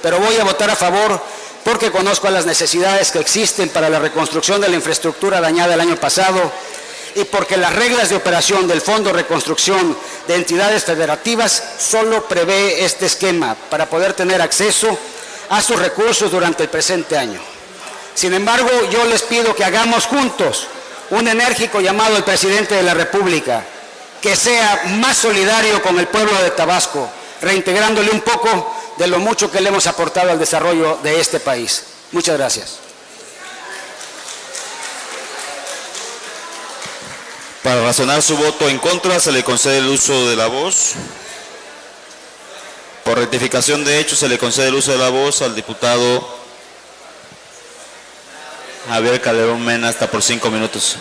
pero voy a votar a favor porque conozco las necesidades que existen para la reconstrucción de la infraestructura dañada el año pasado y porque las reglas de operación del Fondo de Reconstrucción de Entidades Federativas solo prevé este esquema para poder tener acceso a sus recursos durante el presente año. Sin embargo, yo les pido que hagamos juntos un enérgico llamado al presidente de la República, que sea más solidario con el pueblo de Tabasco, reintegrándole un poco de lo mucho que le hemos aportado al desarrollo de este país. Muchas gracias. Para razonar su voto en contra, se le concede el uso de la voz. Por rectificación de hechos, se le concede el uso de la voz al diputado Javier Calderón Mena, hasta por 5 minutos.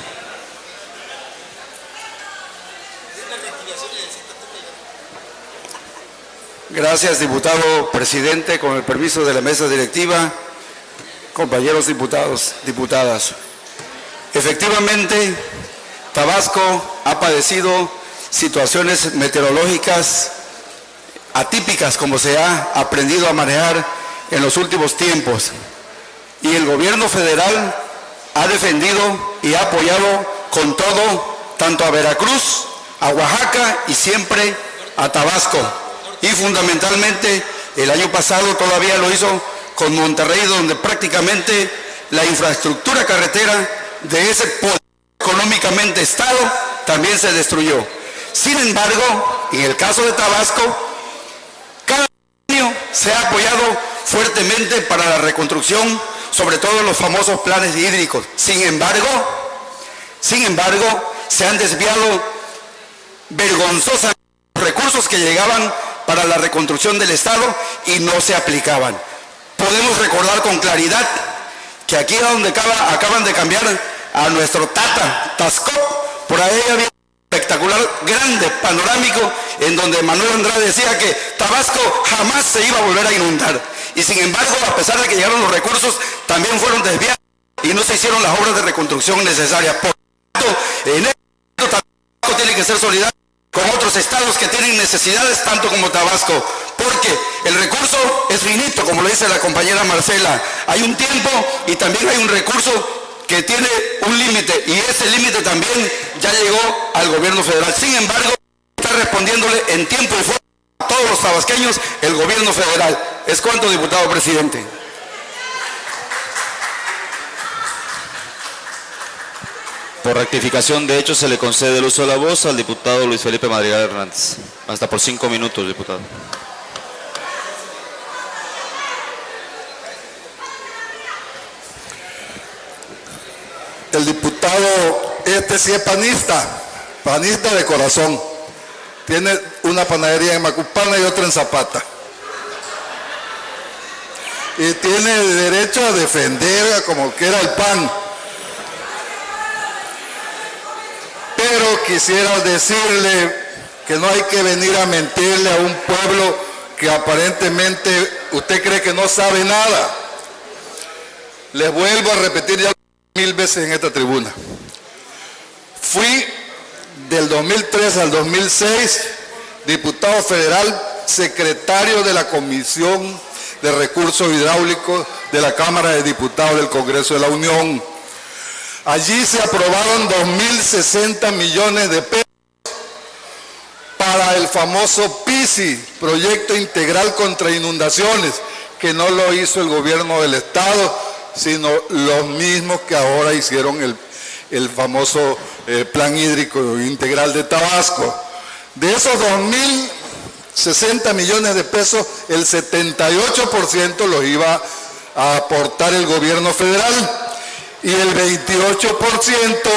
Gracias, diputado presidente. Con el permiso de la mesa directiva, compañeros diputados, diputadas. Efectivamente, Tabasco ha padecido situaciones meteorológicas atípicas, como se ha aprendido a manejar en los últimos tiempos. Y el gobierno federal ha defendido y ha apoyado con todo, tanto a Veracruz, a Oaxaca y siempre a Tabasco. Y fundamentalmente el año pasado todavía lo hizo con Monterrey, donde prácticamente la infraestructura carretera de ese económicamente estado también se destruyó. Sin embargo, en el caso de Tabasco, cada año se ha apoyado fuertemente para la reconstrucción, sobre todo los famosos planes hídricos. Sin embargo, se han desviado vergonzosa recursos que llegaban para la reconstrucción del Estado y no se aplicaban. Podemos recordar con claridad que aquí es donde acaban de cambiar a nuestro Tata Tascop, por ahí había un espectacular, grande, panorámico, en donde Manuel Andrade decía que Tabasco jamás se iba a volver a inundar. Y sin embargo, a pesar de que llegaron los recursos, también fueron desviados y no se hicieron las obras de reconstrucción necesarias. Por lo tanto, en este momento Tabasco tiene que ser solidario con otros estados que tienen necesidades tanto como Tabasco, porque el recurso es finito, como lo dice la compañera Marcela. Hay un tiempo y también hay un recurso que tiene un límite, y ese límite también ya llegó al gobierno federal. Sin embargo, está respondiéndole en tiempo y forma a todos los tabasqueños el gobierno federal. Es cuanto, diputado presidente. Por rectificación de hecho se le concede el uso de la voz al diputado Luis Felipe Madrigal Hernández. Hasta por 5 minutos, diputado. El diputado, este sí es panista de corazón. Tiene una panadería en Macupana y otra en Zapata. Y tiene derecho a defender como quiera el PAN. Pero quisiera decirle que no hay que venir a mentirle a un pueblo que aparentemente usted cree que no sabe nada. Les vuelvo a repetir ya 1000 veces en esta tribuna. Fui del 2003 al 2006 diputado federal, secretario de la Comisión de Recursos Hidráulicos de la Cámara de Diputados del Congreso de la Unión. Allí se aprobaron 2.060 millones de pesos para el famoso PISI, Proyecto Integral contra Inundaciones, que no lo hizo el gobierno del Estado, sino los mismos que ahora hicieron el famoso Plan Hídrico Integral de Tabasco. De esos 2.060 millones de pesos, el 78% los iba a aportar el gobierno federal y el 28%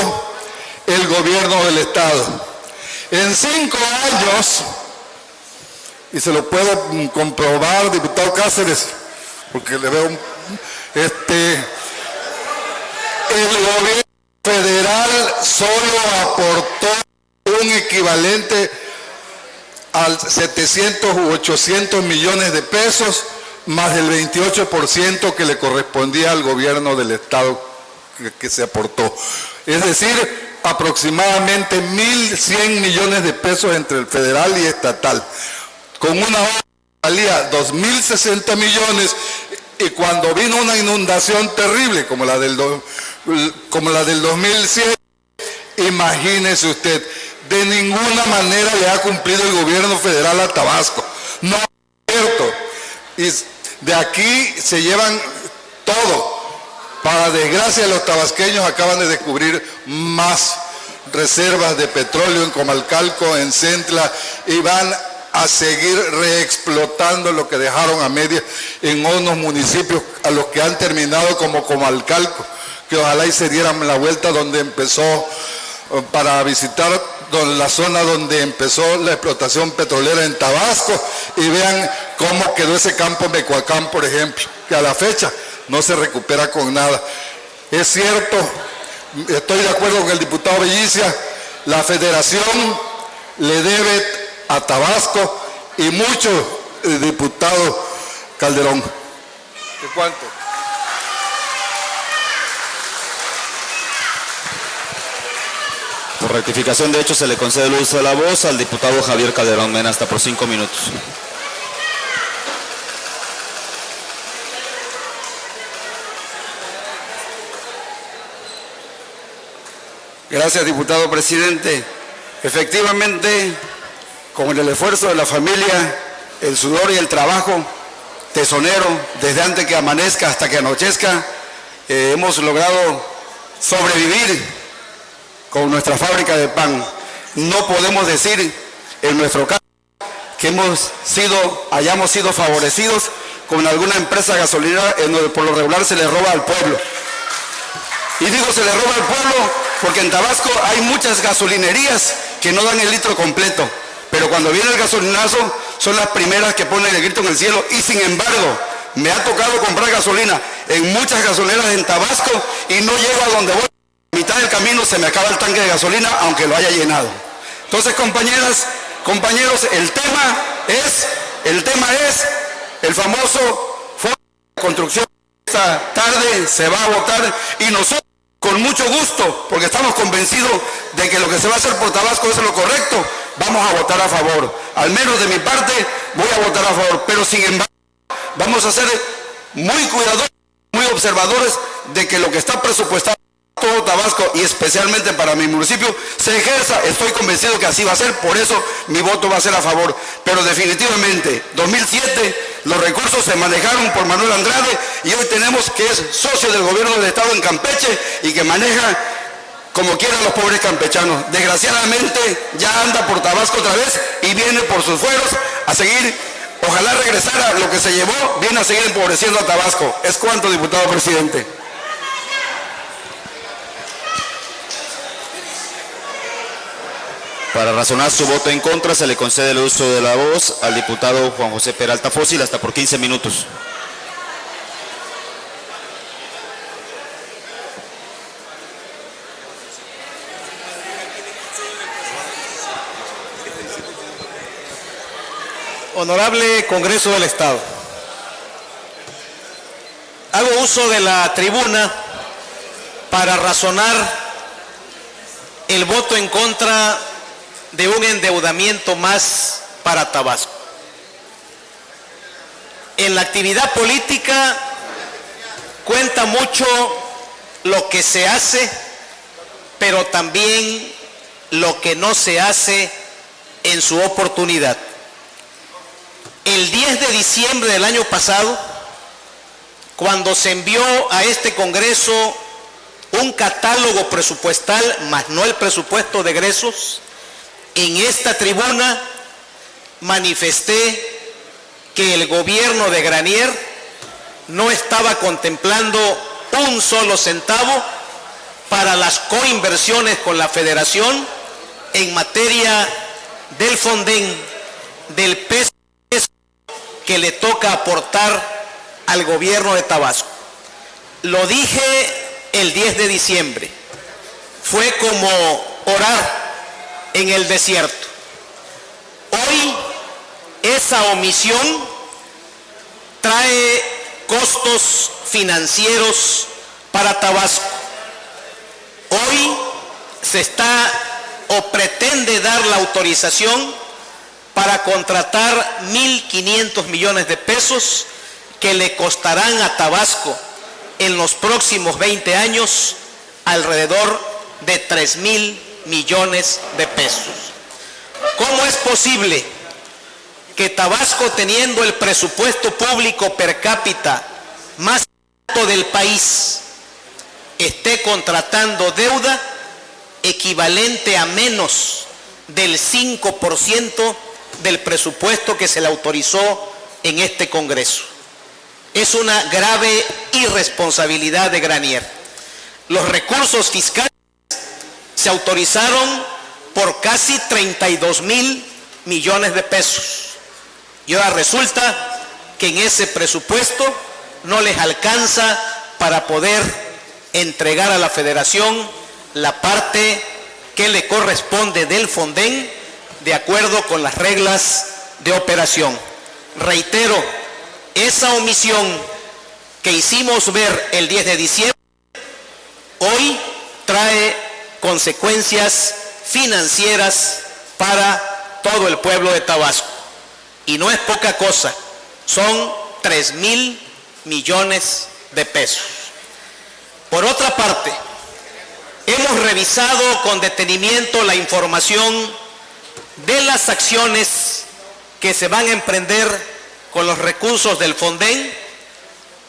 el gobierno del Estado. En 5 años, y se lo puedo comprobar, diputado Cáceres, porque le veo el gobierno federal solo aportó un equivalente a 700 u 800 millones de pesos, más el 28% que le correspondía al gobierno del Estado que se aportó. Es decir, aproximadamente 1.100 millones de pesos entre el federal y estatal. Con una obra que valía 2.060 millones, y cuando vino una inundación terrible como la del 2007, imagínese usted, de ninguna manera le ha cumplido el gobierno federal a Tabasco. No es cierto. Y de aquí se llevan todo. Para desgracia, los tabasqueños acaban de descubrir más reservas de petróleo en Comalcalco, en Centla, y van a seguir reexplotando lo que dejaron a media en unos municipios a los que han terminado como Comalcalco, que ojalá y se dieran la vuelta donde empezó, para visitar la zona donde empezó la explotación petrolera en Tabasco, y vean cómo quedó ese campo Mecoacán, por ejemplo, que a la fecha no se recupera con nada. Es cierto, estoy de acuerdo con el diputado Bellicia, la federación le debe a Tabasco y mucho, diputado Calderón. ¿De cuánto? Por rectificación de hecho se le concede el uso de la voz al diputado Javier Calderón Mena, hasta por 5 minutos. Gracias, diputado presidente. Efectivamente, con el esfuerzo de la familia, el sudor y el trabajo tesonero, desde antes que amanezca hasta que anochezca, hemos logrado sobrevivir con nuestra fábrica de pan. No podemos decir, en nuestro caso, que hayamos sido favorecidos con alguna empresa gasolinera en donde por lo regular se le roba al pueblo. Y digo se le roba al pueblo porque en Tabasco hay muchas gasolinerías que no dan el litro completo, pero cuando viene el gasolinazo son las primeras que ponen el grito en el cielo, y sin embargo me ha tocado comprar gasolina en muchas gasolineras en Tabasco y no llego a donde voy. A mitad del camino se me acaba el tanque de gasolina aunque lo haya llenado. Entonces, compañeras, compañeros, el tema es el famoso fondo de construcción. Esta tarde se va a votar y nosotros con mucho gusto, porque estamos convencidos de que lo que se va a hacer por Tabasco es lo correcto, vamos a votar a favor. Al menos de mi parte voy a votar a favor, pero sin embargo vamos a ser muy cuidadosos, muy observadores de que lo que está presupuestado todo Tabasco y especialmente para mi municipio se ejerza. Estoy convencido que así va a ser, por eso mi voto va a ser a favor. Pero definitivamente 2007 los recursos se manejaron por Manuel Andrade y hoy tenemos que es socio del gobierno del estado en Campeche y que maneja como quieran los pobres campechanos. Desgraciadamente ya anda por Tabasco otra vez y viene por sus fueros a seguir. Ojalá regresara lo que se llevó, viene a seguir empobreciendo a Tabasco. Es cuanto, diputado presidente. Para razonar su voto en contra, se le concede el uso de la voz al diputado Juan José Peralta Fósil hasta por 15 minutos. Honorable Congreso del Estado, hago uso de la tribuna para razonar el voto en contra de un endeudamiento más para Tabasco. En la actividad política cuenta mucho lo que se hace, pero también lo que no se hace en su oportunidad. El 10 de diciembre del año pasado, cuando se envió a este Congreso un catálogo presupuestal, más no el presupuesto de egresos, en esta tribuna manifesté que el gobierno de Granier no estaba contemplando un solo centavo para las coinversiones con la Federación en materia del Fonden, del peso que le toca aportar al gobierno de Tabasco. Lo dije el 10 de diciembre. Fue como orar en el desierto. Hoy esa omisión trae costos financieros para Tabasco. Hoy se está o pretende dar la autorización para contratar 1.500 millones de pesos que le costarán a Tabasco en los próximos 20 años alrededor de 3.000 millones de pesos. ¿Cómo es posible que Tabasco, teniendo el presupuesto público per cápita más alto del país, esté contratando deuda equivalente a menos del 5% del presupuesto que se le autorizó en este Congreso? Es una grave irresponsabilidad de Granier. Los recursos fiscales se autorizaron por casi 32.000 millones de pesos. Y ahora resulta que en ese presupuesto no les alcanza para poder entregar a la Federación la parte que le corresponde del Fonden de acuerdo con las reglas de operación. Reitero, esa omisión que hicimos ver el 10 de diciembre hoy trae consecuencias financieras para todo el pueblo de Tabasco. Y no es poca cosa, son 3.000 millones de pesos. Por otra parte, hemos revisado con detenimiento la información de las acciones que se van a emprender con los recursos del Fonden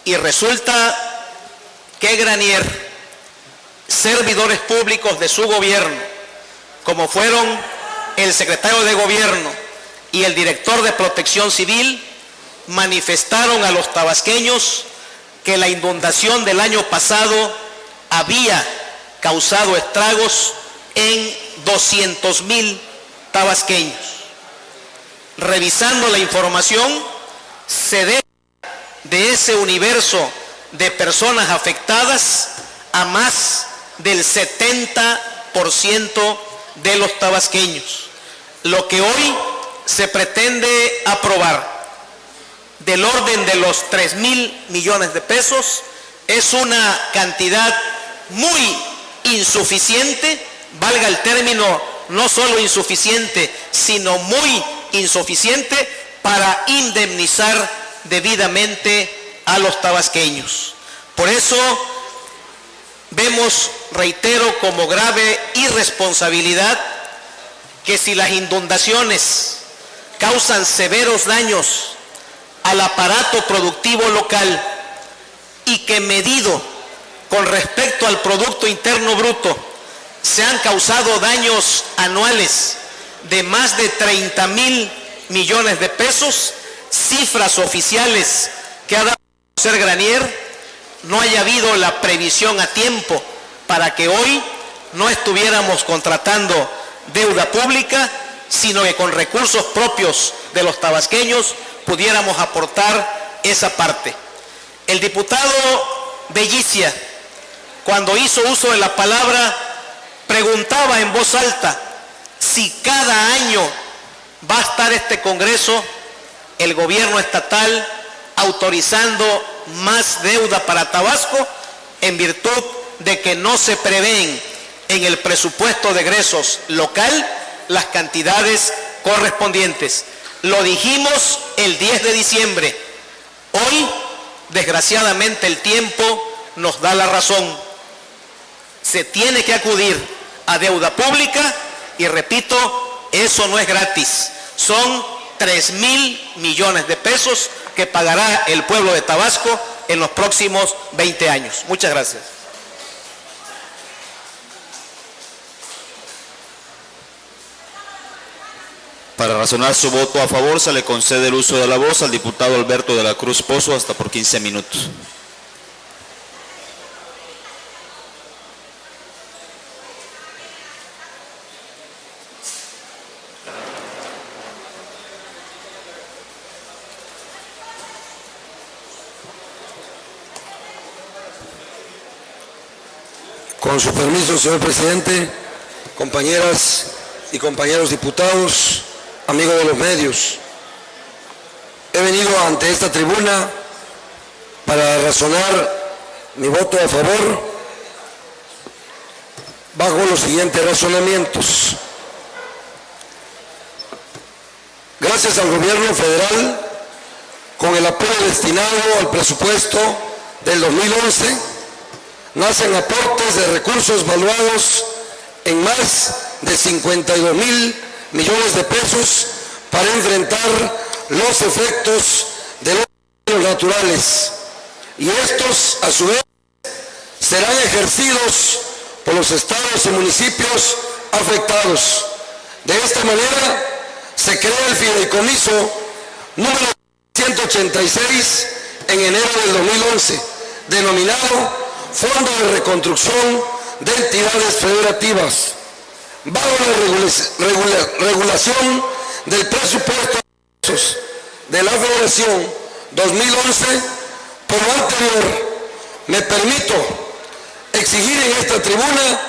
y resulta que Granier, servidores públicos de su gobierno, como fueron el secretario de Gobierno y el director de Protección Civil, manifestaron a los tabasqueños que la inundación del año pasado había causado estragos en 200,000 tabasqueños. Revisando la información, se debe de ese universo de personas afectadas a más del 70% de los tabasqueños. Lo que hoy se pretende aprobar, del orden de los 3,000 millones de pesos, es una cantidad muy insuficiente, valga el término, no solo insuficiente, sino muy insuficiente para indemnizar debidamente a los tabasqueños. Por eso vemos, reitero, como grave irresponsabilidad que si las inundaciones causan severos daños al aparato productivo local y que medido con respecto al Producto Interno Bruto se han causado daños anuales de más de 30,000 millones de pesos, cifras oficiales que ha dado a conocer Granier, no haya habido la previsión a tiempo para que hoy no estuviéramos contratando deuda pública, sino que con recursos propios de los tabasqueños pudiéramos aportar esa parte. El diputado Bellicia, cuando hizo uso de la palabra, preguntaba en voz alta si cada año va a estar este Congreso, el gobierno estatal, autorizando más deuda para Tabasco, en virtud de que no se prevén en el presupuesto de egresos local las cantidades correspondientes. Lo dijimos el 10 de diciembre. Hoy, desgraciadamente, el tiempo nos da la razón. Se tiene que acudir a deuda pública y, repito, eso no es gratis. Son 3,000 millones de pesos que pagará el pueblo de Tabasco en los próximos 20 años. Muchas gracias. Para razonar su voto a favor, se le concede el uso de la voz al diputado Alberto de la Cruz Pozo hasta por 15 minutos. Con su permiso, señor presidente, compañeras y compañeros diputados, amigos de los medios, he venido ante esta tribuna para razonar mi voto a favor bajo los siguientes razonamientos. Gracias al gobierno federal, con el apoyo destinado al presupuesto del 2011, nacen aportes de recursos valuados en más de 52,000 millones de pesos para enfrentar los efectos de los desastres naturales, y estos a su vez serán ejercidos por los estados y municipios afectados. De esta manera se crea el fideicomiso número 186 en enero del 2011, denominado Fondo de Reconstrucción de Entidades Federativas, bajo la regulación del presupuesto de la Federación 2011. Por lo anterior, me permito exigir en esta tribuna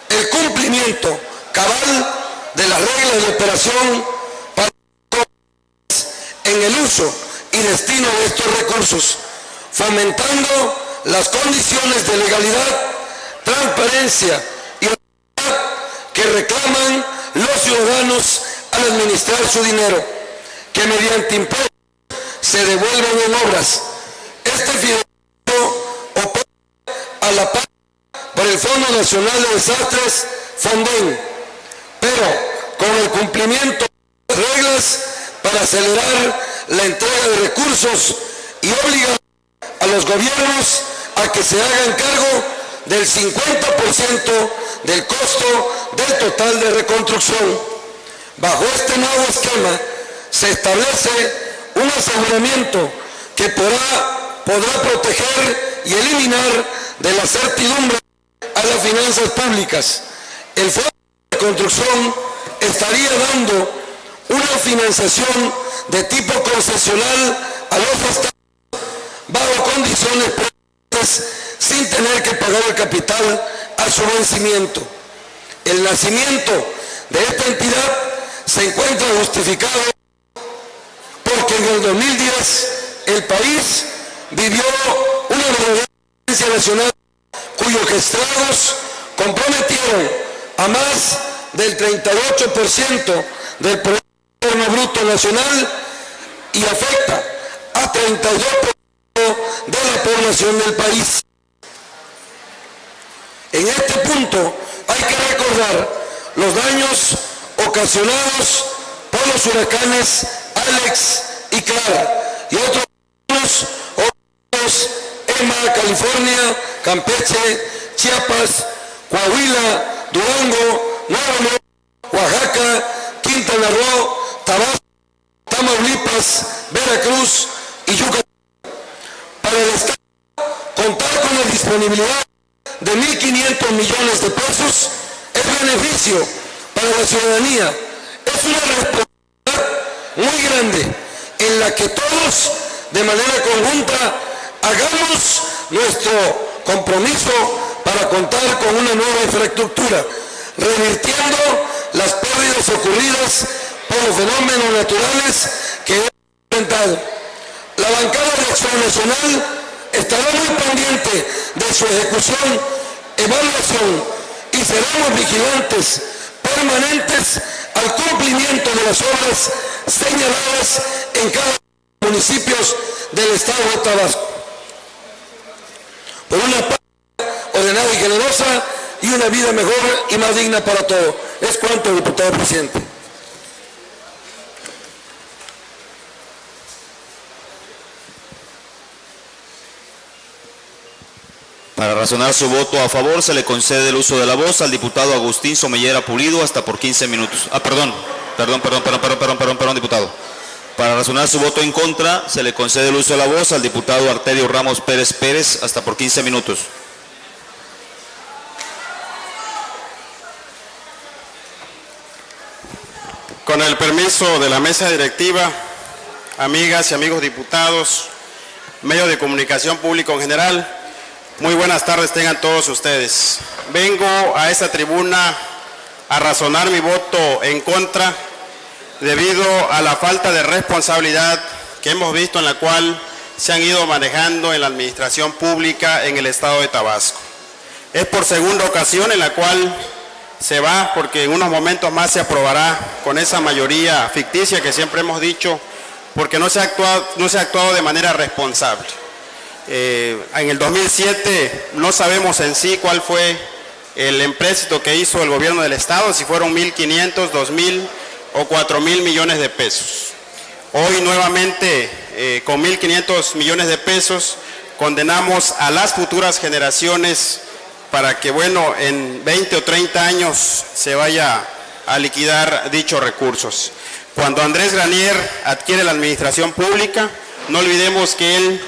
el cumplimiento cabal de las reglas de operación para en el uso y destino de estos recursos, fomentando las condiciones de legalidad, transparencia y que reclaman los ciudadanos al administrar su dinero, que mediante impuestos se devuelven en obras. Este fideicomiso opera a la par por el Fondo Nacional de Desastres, FONDEN, pero con el cumplimiento de las reglas para acelerar la entrega de recursos y obligar a los gobiernos a que se hagan cargo del 50% del costo del total de reconstrucción. Bajo este nuevo esquema se establece un aseguramiento que podrá proteger y eliminar de la certidumbre a las finanzas públicas. El Fondo de Construcción estaría dando una financiación de tipo concesional a los estados bajo condiciones previstas sin tener que pagar el capital a su vencimiento. El nacimiento de esta entidad se encuentra justificado porque en el 2010 el país vivió una verdadera emergencia nacional cuyos estragos comprometieron a más del 38% del Producto Interno Bruto Nacional y afecta a 32% de la población del país. En este punto hay que recordar los daños ocasionados por los huracanes Alex y Clara y otros Emma, California, Campeche, Chiapas, Coahuila, Durango, Nuevo León, Oaxaca, Quintana Roo, Tabasco, Tamaulipas, Veracruz y Yucatán. Para el Estado, contar con la disponibilidad de 1.500 millones de pesos es beneficio para la ciudadanía. Es una responsabilidad muy grande en la que todos, de manera conjunta, hagamos nuestro compromiso para contar con una nueva infraestructura, revirtiendo las pérdidas ocurridas por los fenómenos naturales que hemos enfrentado. La bancada de Acción Nacional estará muy pendiente de su ejecución, evaluación y seremos vigilantes permanentes al cumplimiento de las obras señaladas en cada uno de los municipios del estado de Tabasco. Por una paz ordenada y generosa y una vida mejor y más digna para todos. Es cuanto, diputado presidente. Para razonar su voto a favor, se le concede el uso de la voz al diputado Agustín Somellera Pulido hasta por 15 minutos. Perdón, diputado. Para razonar su voto en contra, se le concede el uso de la voz al diputado Arterio Ramos Pérez Pérez hasta por 15 minutos. Con el permiso de la mesa directiva, amigas y amigos diputados, medios de comunicación público en general, muy buenas tardes tengan todos ustedes. Vengo a esta tribuna a razonar mi voto en contra debido a la falta de responsabilidad que hemos visto en la cual se han ido manejando en la administración pública en el estado de Tabasco. Es por segunda ocasión en la cual se va, porque en unos momentos más se aprobará con esa mayoría ficticia que siempre hemos dicho, porque no se ha actuado de manera responsable. En el 2007 no sabemos en sí cuál fue el empréstito que hizo el gobierno del estado, si fueron 1.500, 2.000 o 4.000 millones de pesos. Hoy nuevamente con 1.500 millones de pesos condenamos a las futuras generaciones para que, bueno, en 20 o 30 años se vaya a liquidar dichos recursos. Cuando Andrés Granier adquiere la administración pública, no olvidemos que él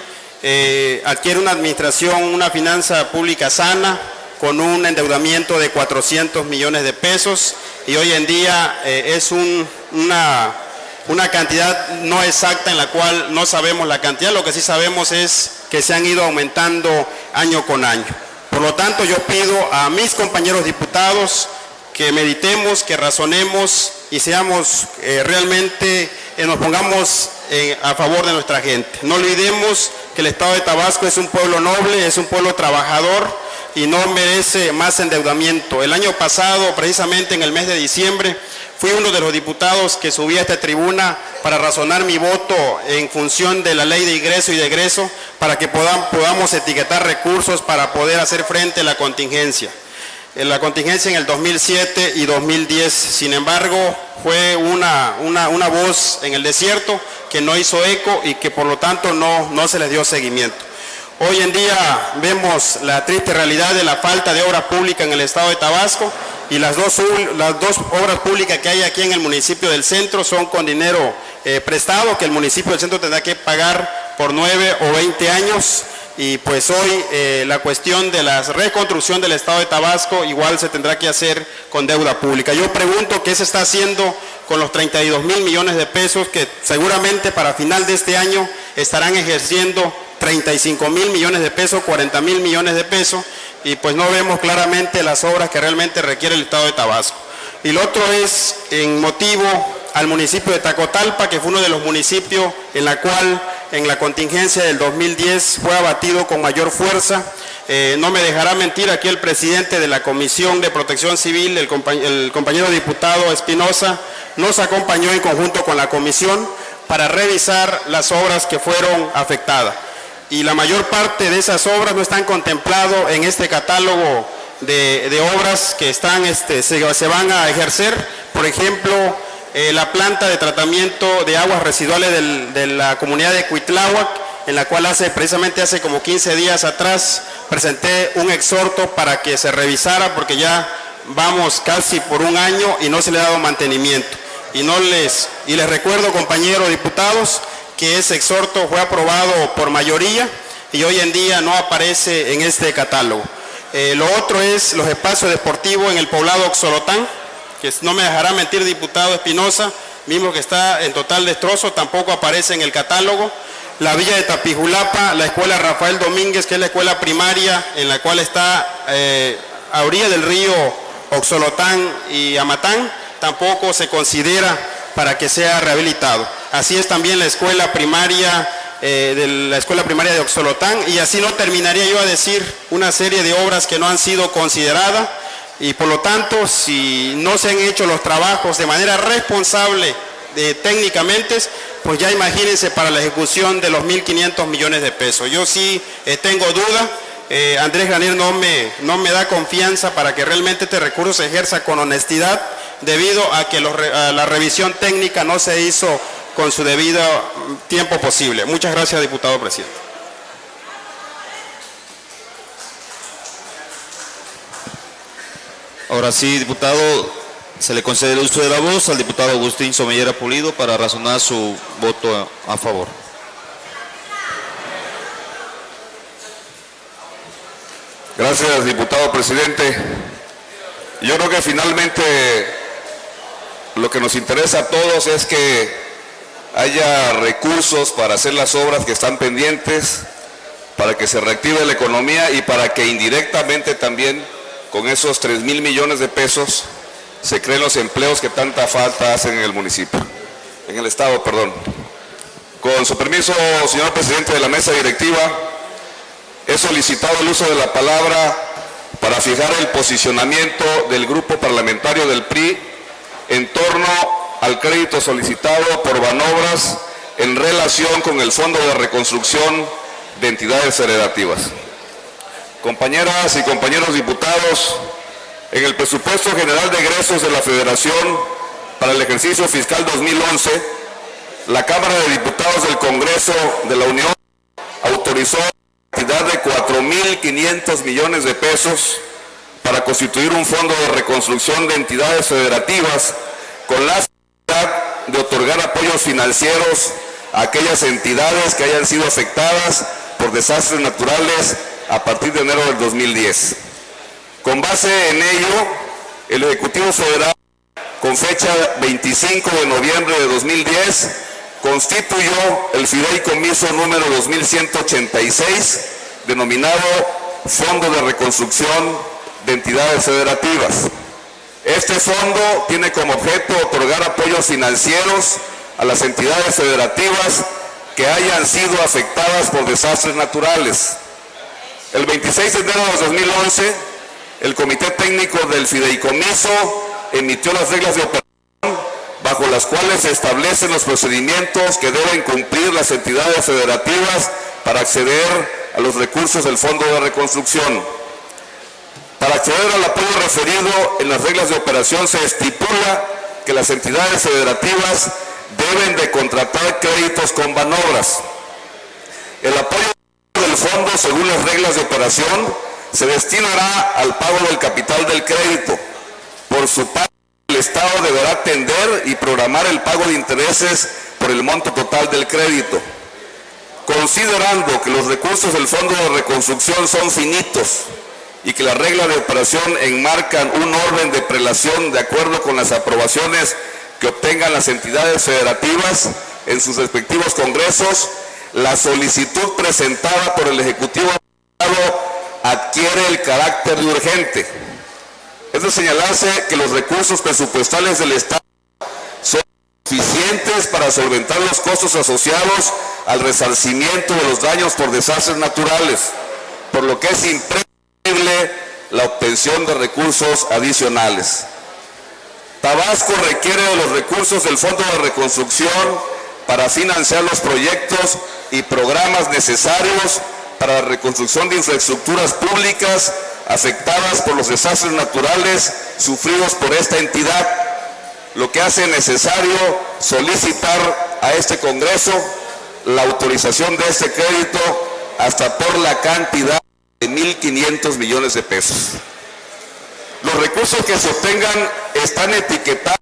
adquiere una administración, una finanza pública sana, con un endeudamiento de 400 millones de pesos, y hoy en día es una cantidad no exacta en la cual no sabemos la cantidad. Lo que sí sabemos es que se han ido aumentando año con año. Por lo tanto, yo pido a mis compañeros diputados que meditemos, que razonemos y seamos realmente, nos pongamos a favor de nuestra gente. No olvidemos que el estado de Tabasco es un pueblo noble, es un pueblo trabajador y no merece más endeudamiento. El año pasado, precisamente en el mes de diciembre, fui uno de los diputados que subí a esta tribuna para razonar mi voto en función de la ley de ingreso y de egreso, para que podamos etiquetar recursos para poder hacer frente a la contingencia. La contingencia en el 2007 y 2010, sin embargo, fue una voz en el desierto que no hizo eco y que por lo tanto no se les dio seguimiento. Hoy en día vemos la triste realidad de la falta de obra pública en el estado de Tabasco, y las dos obras públicas que hay aquí en el municipio del centro son con dinero prestado, que el municipio del centro tendrá que pagar por 9 o 20 años, y pues hoy la cuestión de la reconstrucción del Estado de Tabasco igual se tendrá que hacer con deuda pública. Yo pregunto qué se está haciendo con los 32.000 millones de pesos que seguramente para final de este año estarán ejerciendo 35.000 millones de pesos, 40.000 millones de pesos, y pues no vemos claramente las obras que realmente requiere el Estado de Tabasco. Y lo otro es en motivo al municipio de Tacotalpa, que fue uno de los municipios en la cual en la contingencia del 2010 fue abatido con mayor fuerza. No me dejará mentir aquí el presidente de la Comisión de Protección Civil, el compañero diputado Espinosa, nos acompañó en conjunto con la comisión para revisar las obras que fueron afectadas. Y la mayor parte de esas obras no están contempladas en este catálogo de obras que están, se van a ejercer. Por ejemplo, la planta de tratamiento de aguas residuales de la comunidad de Cuitláhuac, en la cual precisamente hace como 15 días atrás presenté un exhorto para que se revisara, porque ya vamos casi por un año y no se le ha dado mantenimiento. Y les recuerdo, compañeros diputados, que ese exhorto fue aprobado por mayoría y hoy en día no aparece en este catálogo. Lo otro es los espacios deportivos en el poblado Oxolotán, que no me dejará mentir diputado Espinosa, mismo que está en total destrozo, tampoco aparece en el catálogo. La villa de Tapijulapa, la escuela Rafael Domínguez, que es la escuela primaria en la cual está a orilla del río Oxolotán y Amatán, tampoco se considera para que sea rehabilitado. Así es también la escuela primaria de Oxolotán, y así no terminaría yo a decir una serie de obras que no han sido consideradas, y por lo tanto, si no se han hecho los trabajos de manera responsable técnicamente, pues ya imagínense para la ejecución de los 1.500 millones de pesos. Yo sí tengo duda. Andrés Granier no me da confianza para que realmente este recurso se ejerza con honestidad, debido a que la revisión técnica no se hizo con su debido tiempo posible. Muchas gracias, diputado presidente. Ahora sí, diputado, se le concede el uso de la voz al diputado Agustín Somellera Pulido para razonar su voto a favor. Gracias, diputado presidente. Yo creo que finalmente lo que nos interesa a todos es que haya recursos para hacer las obras que están pendientes, para que se reactive la economía y para que indirectamente también con esos 3.000 millones de pesos se creen los empleos que tanta falta hacen en el municipio, en el estado, perdón. Con su permiso, señor presidente de la mesa directiva, he solicitado el uso de la palabra para fijar el posicionamiento del grupo parlamentario del PRI en torno al crédito solicitado por Banobras en relación con el Fondo de Reconstrucción de Entidades Federativas. Compañeras y compañeros diputados, en el presupuesto general de egresos de la Federación para el ejercicio fiscal 2011, la Cámara de Diputados del Congreso de la Unión autorizó cantidad de 4.500 millones de pesos para constituir un fondo de reconstrucción de entidades federativas con la finalidad de otorgar apoyos financieros a aquellas entidades que hayan sido afectadas por desastres naturales a partir de enero del 2010. Con base en ello, el Ejecutivo Federal, con fecha 25 de noviembre de 2010, constituyó el fideicomiso número 2186, denominado Fondo de Reconstrucción de Entidades Federativas. Este fondo tiene como objeto otorgar apoyos financieros a las entidades federativas que hayan sido afectadas por desastres naturales. El 26 de enero de 2011, el Comité Técnico del Fideicomiso emitió las reglas de operación bajo las cuales se establecen los procedimientos que deben cumplir las entidades federativas para acceder a los recursos del Fondo de Reconstrucción. Para acceder al apoyo referido en las reglas de operación se estipula que las entidades federativas deben de contratar créditos con Banobras. El apoyo del fondo, según las reglas de operación, se destinará al pago del capital del crédito. Por su parte, el Estado deberá atender y programar el pago de intereses por el monto total del crédito. considerando que los recursos del Fondo de Reconstrucción son finitos y que las reglas de operación enmarcan un orden de prelación de acuerdo con las aprobaciones que obtengan las entidades federativas en sus respectivos congresos, la solicitud presentada por el Ejecutivo adquiere el carácter de urgente. Es de señalarse que los recursos presupuestales del Estado son suficientes para solventar los costos asociados al resarcimiento de los daños por desastres naturales, por lo que es imprescindible la obtención de recursos adicionales. Tabasco requiere de los recursos del Fondo de Reconstrucción para financiar los proyectos y programas necesarios para la reconstrucción de infraestructuras públicas afectadas por los desastres naturales sufridos por esta entidad, lo que hace necesario solicitar a este Congreso la autorización de este crédito hasta por la cantidad de 1.500 millones de pesos. Los recursos que se obtengan están etiquetados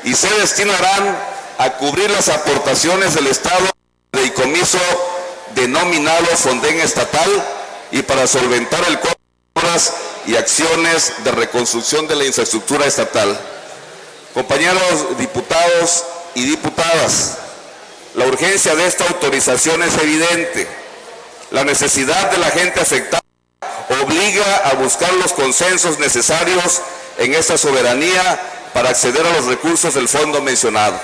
y se destinarán a cubrir las aportaciones del Estado de fideicomiso denominado Fonden Estatal y para solventar el costo de obras y acciones de reconstrucción de la infraestructura estatal. Compañeros diputados y diputadas, la urgencia de esta autorización es evidente. La necesidad de la gente afectada obliga a buscar los consensos necesarios en esta soberanía para acceder a los recursos del fondo mencionado.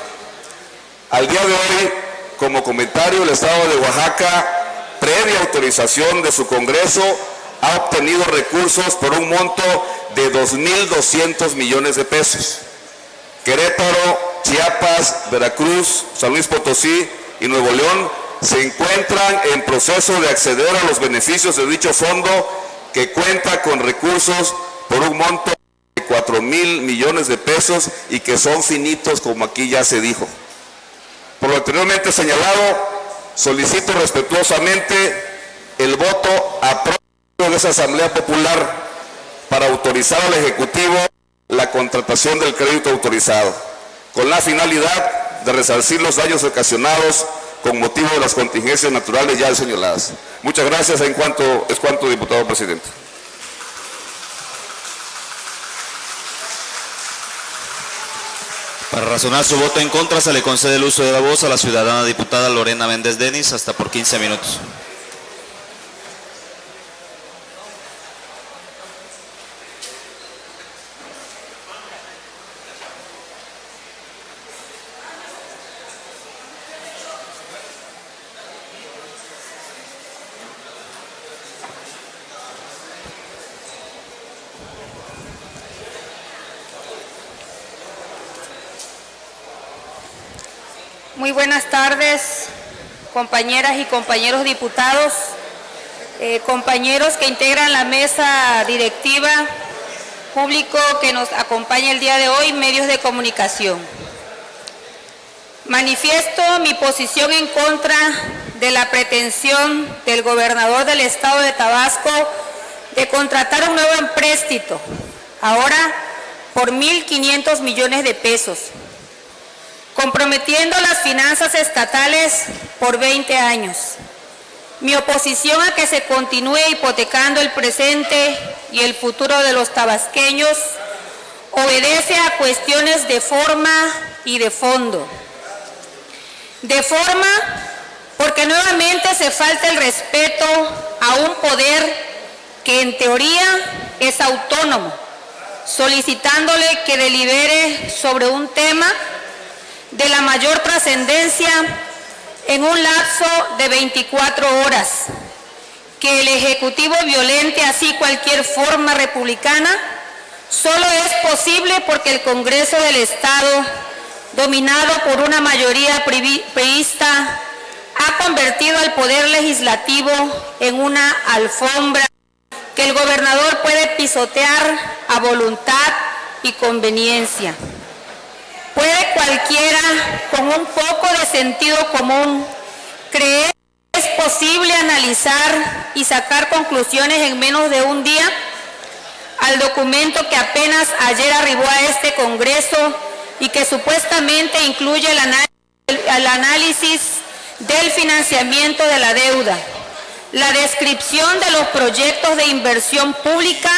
Al día de hoy, como comentario, el Estado de Oaxaca, previa autorización de su Congreso, ha obtenido recursos por un monto de 2.200 millones de pesos. Querétaro, Chiapas, Veracruz, San Luis Potosí y Nuevo León se encuentran en proceso de acceder a los beneficios de dicho fondo, que cuenta con recursos por un monto de 4.000 millones de pesos y que son finitos, como aquí ya se dijo. Por lo anteriormente señalado, solicito respetuosamente el voto aprobado de esa Asamblea Popular para autorizar al Ejecutivo la contratación del crédito autorizado, con la finalidad de resarcir los daños ocasionados con motivo de las contingencias naturales ya señaladas. Muchas gracias. Es cuanto, diputado presidente. Para razonar su voto en contra, se le concede el uso de la voz a la ciudadana diputada Lorena Méndez Denis, hasta por 15 minutos. Muy buenas tardes, compañeras y compañeros diputados, compañeros que integran la mesa directiva, público que nos acompaña el día de hoy, medios de comunicación. Manifiesto mi posición en contra de la pretensión del gobernador del estado de Tabasco de contratar un nuevo empréstito, ahora por 1.500 millones de pesos, comprometiendo las finanzas estatales por 20 años. Mi oposición a que se continúe hipotecando el presente y el futuro de los tabasqueños obedece a cuestiones de forma y de fondo. De forma, porque nuevamente se falta el respeto a un poder que en teoría es autónomo, solicitándole que delibere sobre un tema de la mayor trascendencia en un lapso de 24 horas, que el Ejecutivo violente así cualquier forma republicana, solo es posible porque el Congreso del Estado, dominado por una mayoría priista, ha convertido al Poder Legislativo en una alfombra que el gobernador puede pisotear a voluntad y conveniencia. ¿Puede cualquiera con un poco de sentido común creer que es posible analizar y sacar conclusiones en menos de un día al documento que apenas ayer arribó a este Congreso y que supuestamente incluye el análisis del financiamiento de la deuda, la descripción de los proyectos de inversión pública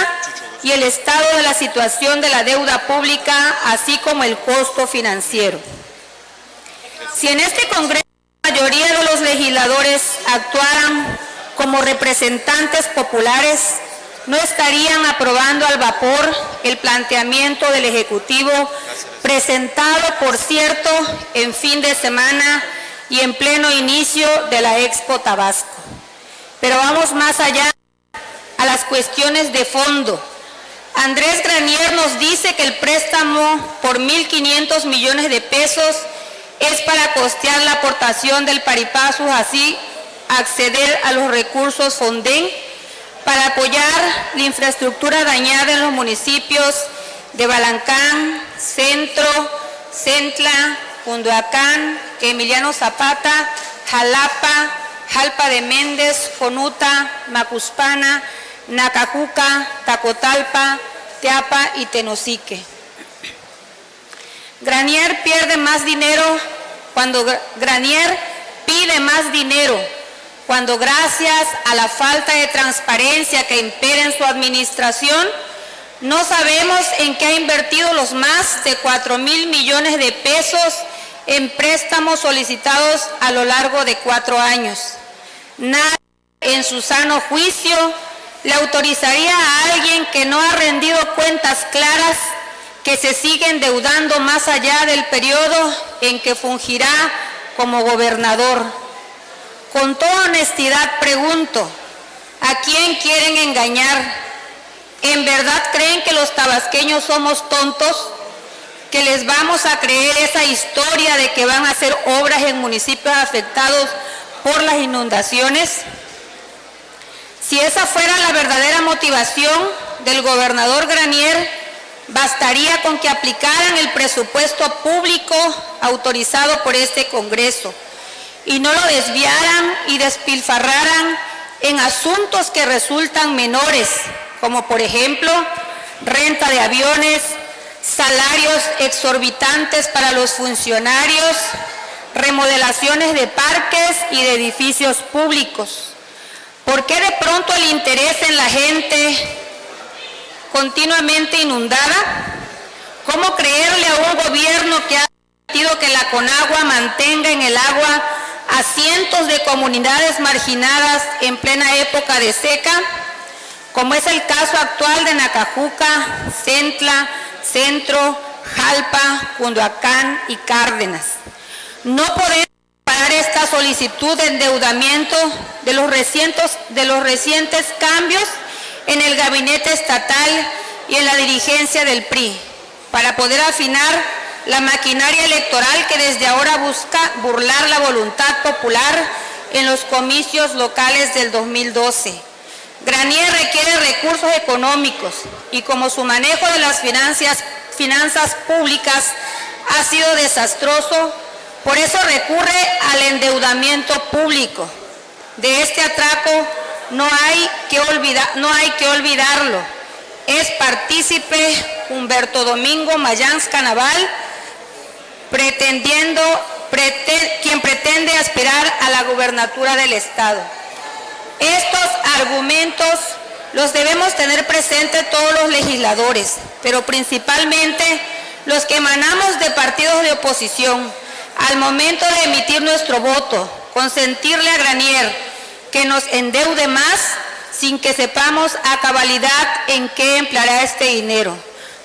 y el estado de la situación de la deuda pública, así como el costo financiero. Si en este Congreso la mayoría de los legisladores actuaran como representantes populares, no estarían aprobando al vapor el planteamiento del Ejecutivo, presentado, por cierto, en fin de semana y en pleno inicio de la Expo Tabasco. Pero vamos más allá a las cuestiones de fondo. Andrés Granier nos dice que el préstamo por 1.500 millones de pesos es para costear la aportación del Paripasu, así acceder a los recursos Fonden para apoyar la infraestructura dañada en los municipios de Balancán, Centro, Centla, Cunduacán, Emiliano Zapata, Jalapa, Jalpa de Méndez, Jonuta, Macuspana, Nacajuca, Tacotalpa, Teapa y Tenosique. Granier pierde más dinero cuando Granier pide más dinero, cuando gracias a la falta de transparencia que impera en su administración, no sabemos en qué ha invertido los más de 4.000 millones de pesos en préstamos solicitados a lo largo de 4 años. Nadie en su sano juicio le autorizaría a alguien que no ha rendido cuentas claras que se sigue endeudando más allá del periodo en que fungirá como gobernador. Con toda honestidad pregunto, ¿a quién quieren engañar? ¿En verdad creen que los tabasqueños somos tontos? ¿Que les vamos a creer esa historia de que van a hacer obras en municipios afectados por las inundaciones? Si esa fuera la verdadera motivación del gobernador Granier, bastaría con que aplicaran el presupuesto público autorizado por este Congreso y no lo desviaran y despilfarraran en asuntos que resultan menores, como por ejemplo renta de aviones, salarios exorbitantes para los funcionarios, remodelaciones de parques y de edificios públicos. ¿Por qué de pronto el interés en la gente continuamente inundada? ¿Cómo creerle a un gobierno que ha permitido que la Conagua mantenga en el agua a cientos de comunidades marginadas en plena época de seca, como es el caso actual de Nacajuca, Centla, Centro, Jalpa, Cunduacán y Cárdenas? No podemos parar esta solicitud de endeudamiento de los recientes cambios en el gabinete estatal y en la dirigencia del PRI, para poder afinar la maquinaria electoral que desde ahora busca burlar la voluntad popular en los comicios locales del 2012. Granier requiere recursos económicos y como su manejo de las finanzas públicas ha sido desastroso, por eso recurre al endeudamiento público. De este atraco no hay que olvidarlo. Es partícipe Humberto Domingo Mayans Canaval, quien pretende aspirar a la gubernatura del Estado. Estos argumentos los debemos tener presentes todos los legisladores, pero principalmente los que emanamos de partidos de oposición, al momento de emitir nuestro voto, consentirle a Granier que nos endeude más sin que sepamos a cabalidad en qué empleará este dinero.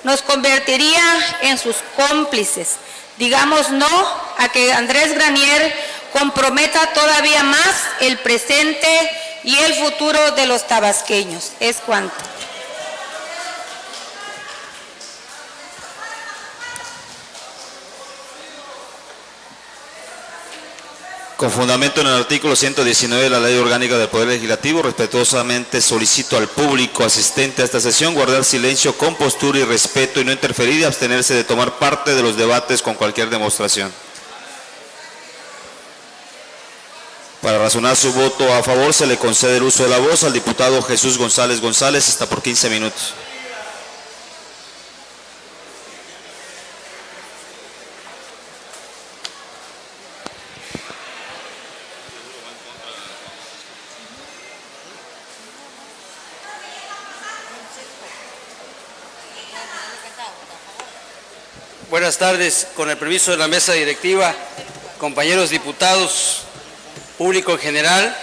Nos convertiría en sus cómplices. Digamos no a que Andrés Granier comprometa todavía más el presente y el futuro de los tabasqueños. Es cuanto. Con fundamento en el artículo 119 de la Ley Orgánica del Poder Legislativo, respetuosamente solicito al público asistente a esta sesión guardar silencio, compostura y respeto y no interferir y abstenerse de tomar parte de los debates con cualquier demostración. Para razonar su voto a favor, se le concede el uso de la voz al diputado Jesús González González, hasta por 15 minutos. Buenas tardes, con el permiso de la mesa directiva, compañeros diputados, público en general.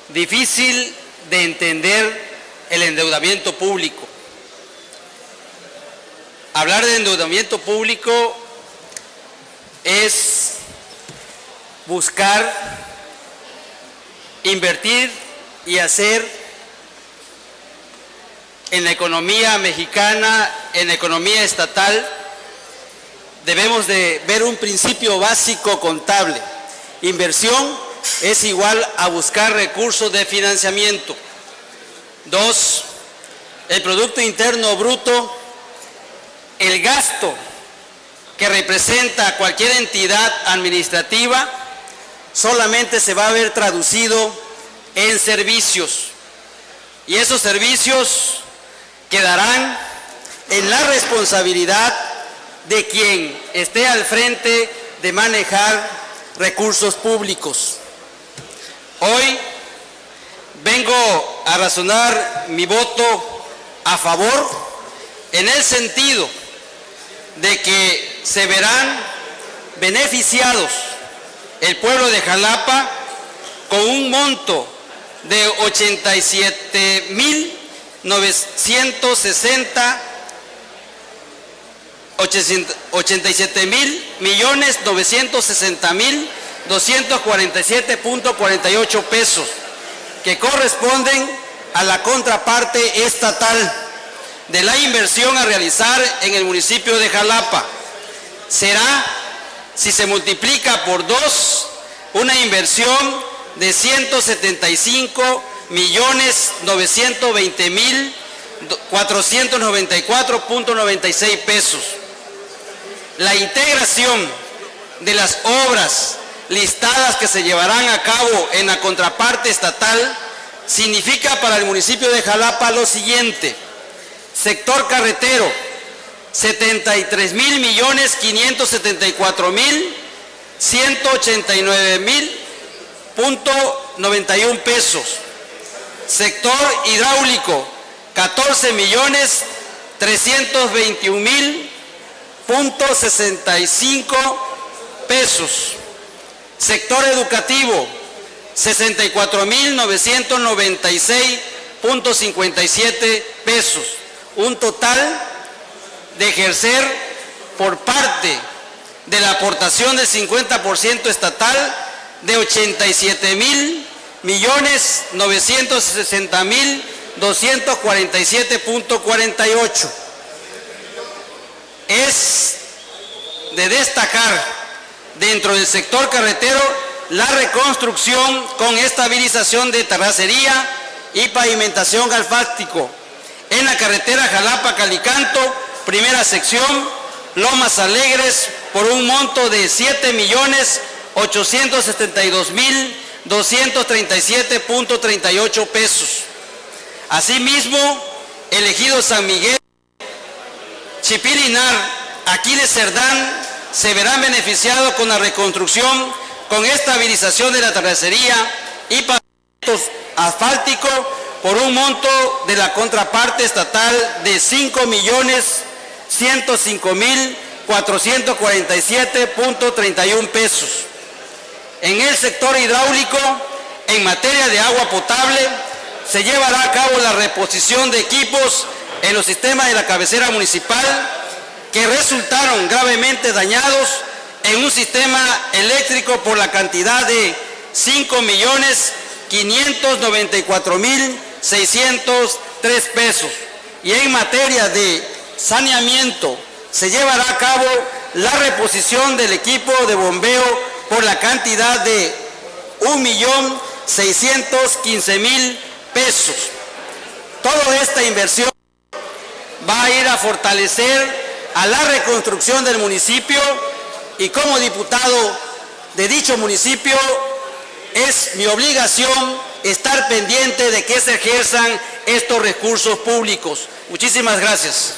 Difícil de entender el endeudamiento público. Hablar de endeudamiento público es buscar invertir y hacer en la economía mexicana, en la economía estatal. Debemos de ver un principio básico contable. Inversión es igual a buscar recursos de financiamiento. 2, el Producto Interno Bruto, el gasto que representa cualquier entidad administrativa, solamente se va a ver traducido en servicios. Y esos servicios quedarán en la responsabilidad de quien esté al frente de manejar recursos públicos. Hoy vengo a razonar mi voto a favor en el sentido de que se verán beneficiados el pueblo de Jalapa con un monto de 87.960.247.48 pesos, que corresponden a la contraparte estatal de la inversión a realizar en el municipio de Jalapa. Será, si se multiplica por 2, una inversión de 175.920.494.96 pesos. La integración de las obras listadas que se llevarán a cabo en la contraparte estatal significa para el municipio de Jalapa lo siguiente: sector carretero, 73.574.189.91 pesos. Sector hidráulico, 14.321.065 pesos. Sector educativo, 64.996.57 pesos. Un total de ejercer por parte de la aportación del 50% estatal de 87.960.247.48. Es de destacar dentro del sector carretero la reconstrucción con estabilización de terracería y pavimentación asfáltico en la carretera Jalapa-Calicanto, primera sección, Lomas Alegres, por un monto de 7.872.237.38 pesos. Asimismo, el ejido San Miguel, Chipilinar, Aquiles Cerdán, se verán beneficiados con la reconstrucción, con estabilización de la terracería y pavimentos asfálticos por un monto de la contraparte estatal de 5.105.447.31 pesos. En el sector hidráulico, en materia de agua potable, se llevará a cabo la reposición de equipos en los sistemas de la cabecera municipal que resultaron gravemente dañados en un sistema eléctrico por la cantidad de 5.594.603 pesos. Y en materia de saneamiento, se llevará a cabo la reposición del equipo de bombeo por la cantidad de 1.615.000 pesos. Toda esta inversión va a ir a fortalecer a la reconstrucción del municipio, y como diputado de dicho municipio es mi obligación estar pendiente de que se ejerzan estos recursos públicos. Muchísimas gracias.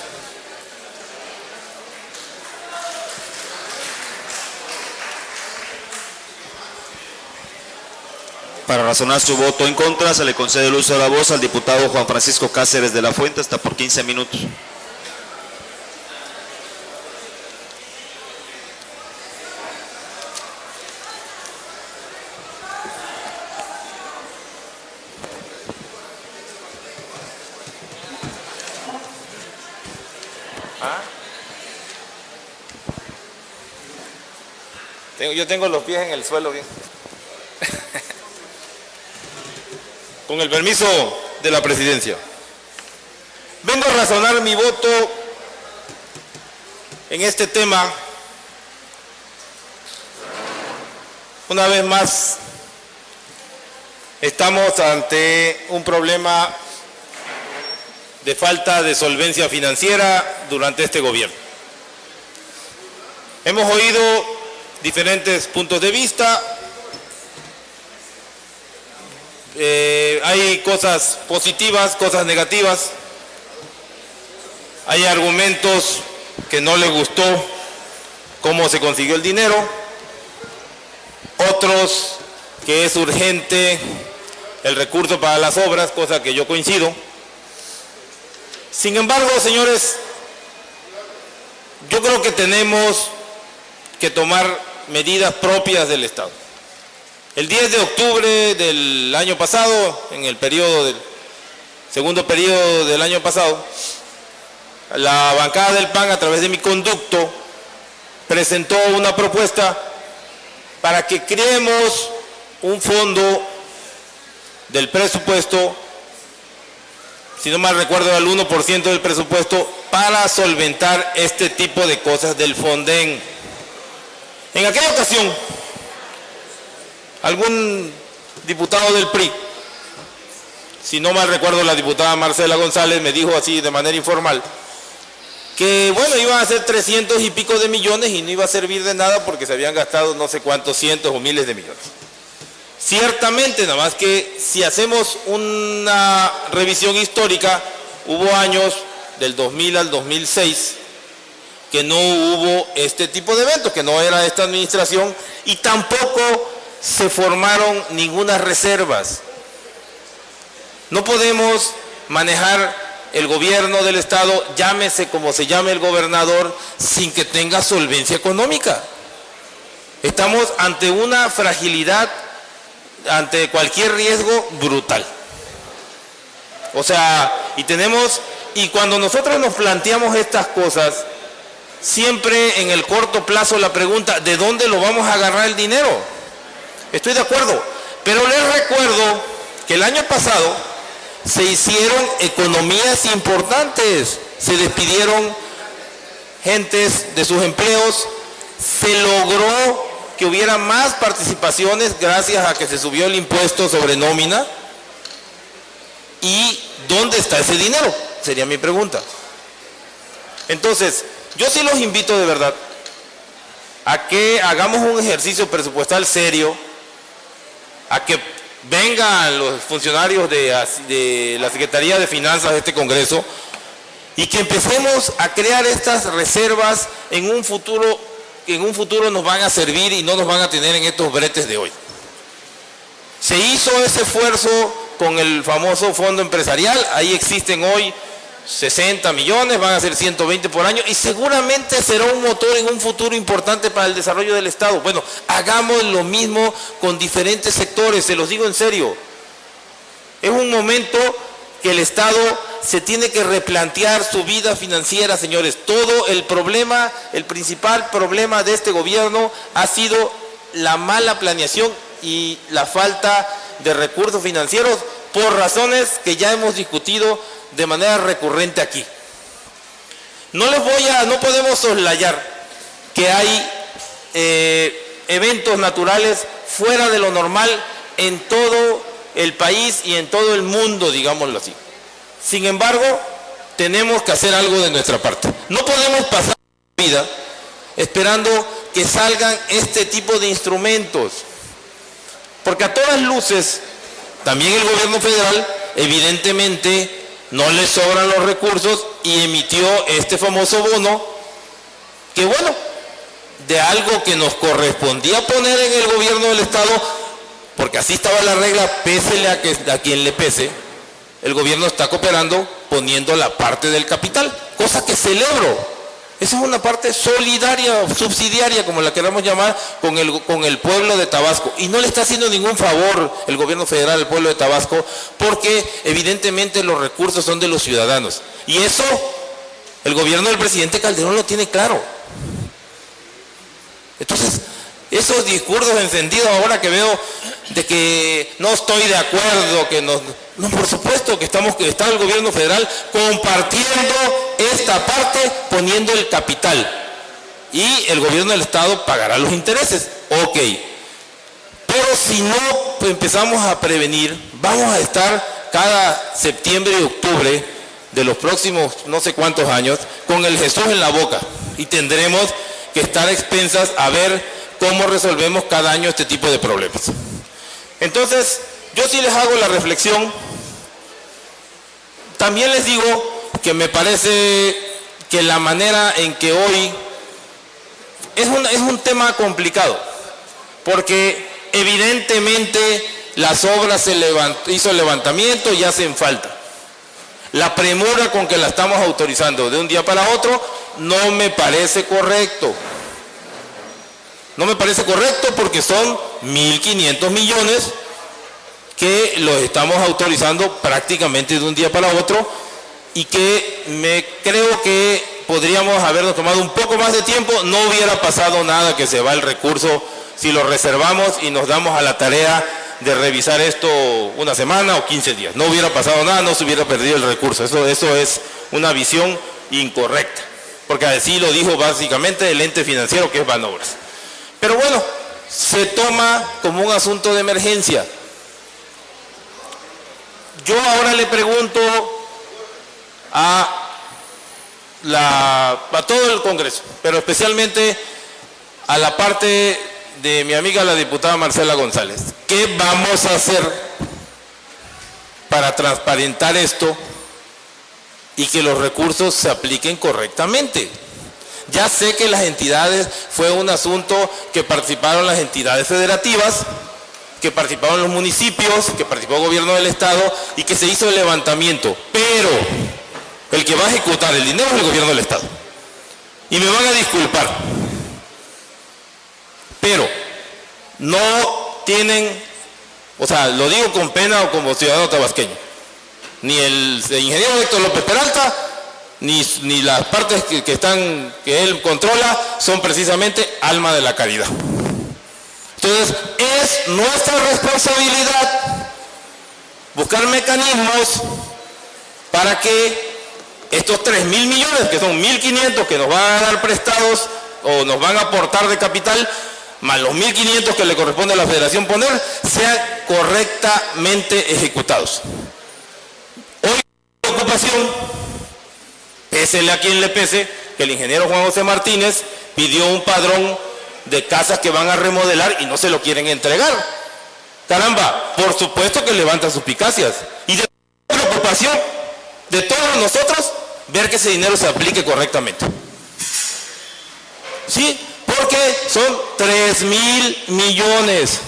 Para razonar su voto en contra, se le concede el uso de la voz al diputado Juan Francisco Cáceres de la Fuente, hasta por 15 minutos. Yo tengo los pies en el suelo bien. Con el permiso de la presidencia. Vengo a razonar mi voto en este tema. Una vez más, estamos ante un problema de falta de solvencia financiera durante este gobierno. Hemos oído diferentes puntos de vista. Hay cosas positivas, cosas negativas. Hay argumentos que no les gustó cómo se consiguió el dinero. Otros que es urgente el recurso para las obras, cosa que yo coincido. Sin embargo, señores, yo creo que tenemos que tomar medidas propias del Estado. El 10 de octubre del año pasado, en el segundo periodo del año pasado, la bancada del PAN, a través de mi conducto, presentó una propuesta para que creemos un fondo del presupuesto, si no mal recuerdo, al 1% del presupuesto, para solventar este tipo de cosas del Fonden. En aquella ocasión, algún diputado del PRI, si no mal recuerdo la diputada Marcela González, me dijo así de manera informal, que bueno, iban a ser 300 y pico de millones y no iba a servir de nada porque se habían gastado no sé cuántos cientos o miles de millones. Ciertamente, nada más que si hacemos una revisión histórica, hubo años del 2000 al 2006 que no hubo este tipo de eventos, que no era esta administración, y tampoco se formaron ninguna reservas. No podemos manejar el gobierno del Estado, llámese como se llame el gobernador, sin que tenga solvencia económica. Estamos ante una fragilidad, ante cualquier riesgo brutal. O sea, y cuando nosotros nos planteamos estas cosas, siempre en el corto plazo la pregunta, ¿de dónde lo vamos a agarrar el dinero? Estoy de acuerdo, pero les recuerdo que el año pasado se hicieron economías importantes, se despidieron gentes de sus empleos, se logró que hubiera más participaciones gracias a que se subió el impuesto sobre nómina. ¿Y dónde está ese dinero? Sería mi pregunta. Entonces, yo sí los invito de verdad a que hagamos un ejercicio presupuestal serio, a que vengan los funcionarios de la Secretaría de Finanzas de este Congreso y que empecemos a crear estas reservas en un futuro, que en un futuro nos van a servir y no nos van a tener en estos bretes de hoy. Se hizo ese esfuerzo con el famoso fondo empresarial, ahí existen hoy 60 millones, van a ser 120 por año y seguramente será un motor en un futuro importante para el desarrollo del Estado. Bueno, hagamos lo mismo con diferentes sectores, se los digo en serio. Es un momento que el Estado se tiene que replantear su vida financiera, señores. Todo el problema, el principal problema de este gobierno ha sido la mala planeación y la falta de recursos financieros por razones que ya hemos discutido de manera recurrente aquí. No podemos soslayar que hay eventos naturales fuera de lo normal en todo el país y en todo el mundo, digámoslo así. Sin embargo, tenemos que hacer algo de nuestra parte. No podemos pasar la vida esperando que salgan este tipo de instrumentos, porque a todas luces, también el gobierno federal, evidentemente, no le sobran los recursos y emitió este famoso bono, que bueno, de algo que nos correspondía poner en el gobierno del Estado, porque así estaba la regla, pésele a quien le pese, el gobierno está cooperando poniendo la parte del capital, cosa que celebro. Esa es una parte solidaria, subsidiaria, como la queramos llamar, con el pueblo de Tabasco. Y no le está haciendo ningún favor el gobierno federal al pueblo de Tabasco, porque evidentemente los recursos son de los ciudadanos. Y eso el gobierno del presidente Calderón lo tiene claro. Entonces, Esos discursos encendidos ahora que veo de que no estoy de acuerdo, que no, por supuesto que está el gobierno federal compartiendo esta parte, poniendo el capital. Y el gobierno del Estado pagará los intereses. Ok. Pero si no empezamos a prevenir, vamos a estar cada septiembre y octubre de los próximos no sé cuántos años con el Jesús en la boca. Y tendremos que estar a expensas a ver cómo resolvemos cada año este tipo de problemas. Entonces, yo sí les hago la reflexión. También les digo que me parece que la manera en que hoy es un tema complicado, porque evidentemente las obras hizo el levantamiento y hacen falta. La premura con que la estamos autorizando de un día para otro no me parece correcto. No me parece correcto porque son 1.500 millones que los estamos autorizando prácticamente de un día para otro y que creo que podríamos habernos tomado un poco más de tiempo, no hubiera pasado nada que se va el recurso si lo reservamos y nos damos a la tarea de revisar esto una semana o 15 días. No hubiera pasado nada, no se hubiera perdido el recurso. Eso es una visión incorrecta, porque así lo dijo básicamente el ente financiero, que es Banobras. Pero bueno, se toma como un asunto de emergencia. Yo ahora le pregunto a todo el Congreso, pero especialmente a la parte de mi amiga la diputada Marcela González. ¿Qué vamos a hacer para transparentar esto y que los recursos se apliquen correctamente? Ya sé que las entidades, fue un asunto que participaron las entidades federativas, que participaron los municipios, que participó el gobierno del Estado y que se hizo el levantamiento. Pero el que va a ejecutar el dinero es el gobierno del Estado. Y me van a disculpar, pero no tienen, o sea, lo digo con pena o como ciudadano tabasqueño, ni el ingeniero Héctor López Peralta, ni las partes que él controla son precisamente alma de la caridad. Entonces, es nuestra responsabilidad buscar mecanismos para que estos 3.000 millones, que son 1.500 que nos van a dar prestados o nos van a aportar de capital, más los 1.500 que le corresponde a la Federación poner, sean correctamente ejecutados. Hoy la ocupación, pésele a quien le pese, que el ingeniero Juan José Martínez pidió un padrón de casas que van a remodelar y no se lo quieren entregar. Caramba, por supuesto que levanta suspicacias. Y de preocupación de todos nosotros, ver que ese dinero se aplique correctamente. ¿Sí? Porque son 3.000 millones.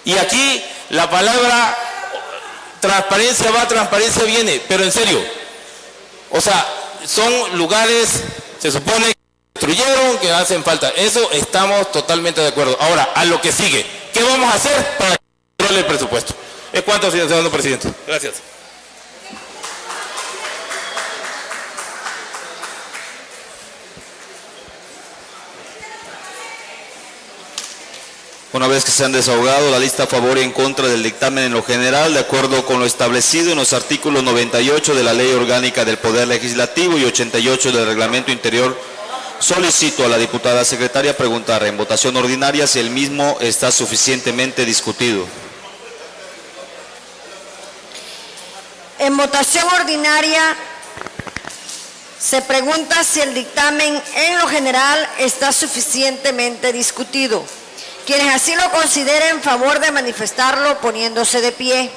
Y aquí la palabra transparencia va, transparencia viene, pero en serio, o sea, son lugares, se supone que construyeron, que hacen falta. Eso estamos totalmente de acuerdo. Ahora, a lo que sigue, ¿qué vamos a hacer para que controle el presupuesto? Es cuanto, señor presidente. Gracias. Una vez que se han desahogado la lista a favor y en contra del dictamen en lo general, de acuerdo con lo establecido en los artículos 98 de la Ley Orgánica del Poder Legislativo y 88 del Reglamento Interior, solicito a la diputada secretaria preguntar en votación ordinaria si el mismo está suficientemente discutido. En votación ordinaria se pregunta si el dictamen en lo general está suficientemente discutido. Quienes así lo consideren, favor de manifestarlo poniéndose de pie.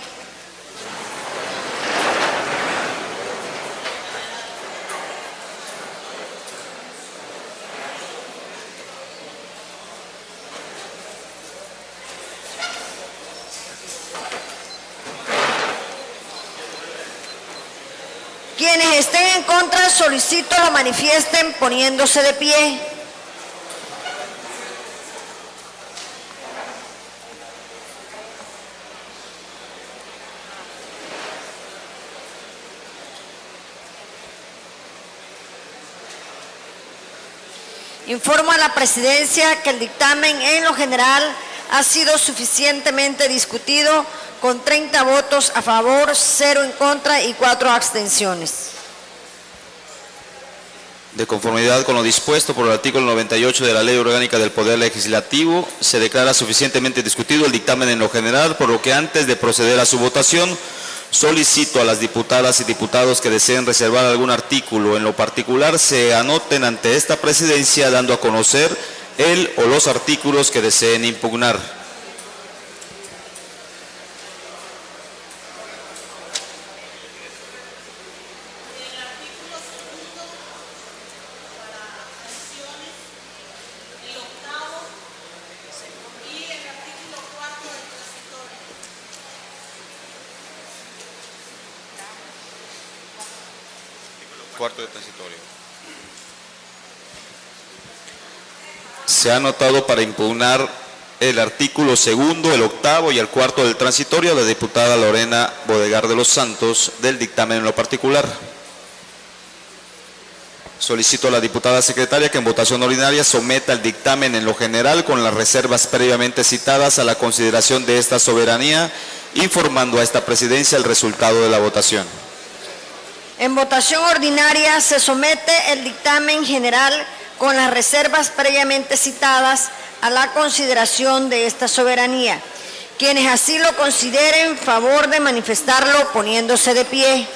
Quienes estén en contra, solicito lo manifiesten poniéndose de pie. Informo a la Presidencia que el dictamen en lo general ha sido suficientemente discutido con 30 votos a favor, 0 en contra y 4 abstenciones. De conformidad con lo dispuesto por el artículo 98 de la Ley Orgánica del Poder Legislativo, se declara suficientemente discutido el dictamen en lo general, por lo que antes de proceder a su votación, solicito a las diputadas y diputados que deseen reservar algún artículo en lo particular se anoten ante esta presidencia dando a conocer el o los artículos que deseen impugnar. Cuarto de transitorio. Se ha anotado para impugnar el artículo segundo, el octavo y el cuarto del transitorio la diputada Lorena Bodegar de los Santos del dictamen en lo particular. Solicito a la diputada secretaria que en votación ordinaria someta el dictamen en lo general con las reservas previamente citadas a la consideración de esta soberanía, informando a esta presidencia el resultado de la votación. En votación ordinaria se somete el dictamen general con las reservas previamente citadas a la consideración de esta soberanía. Quienes así lo consideren, favor de manifestarlo poniéndose de pie.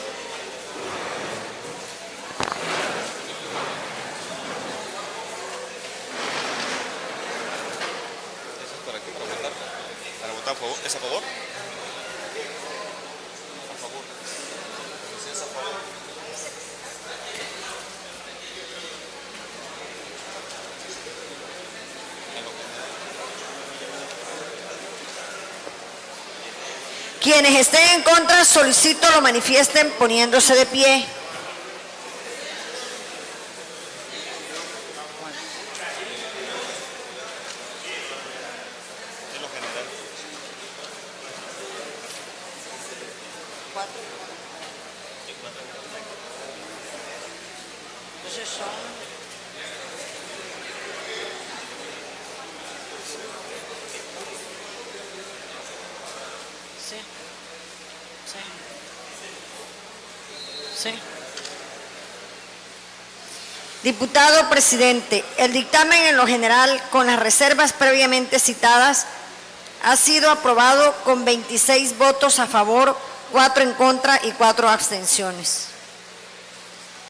¿Para votar a favor? ¿Es a favor? Quienes estén en contra, solicito lo manifiesten poniéndose de pie. Diputado presidente, el dictamen en lo general, con las reservas previamente citadas, ha sido aprobado con 26 votos a favor, 4 en contra y 4 abstenciones.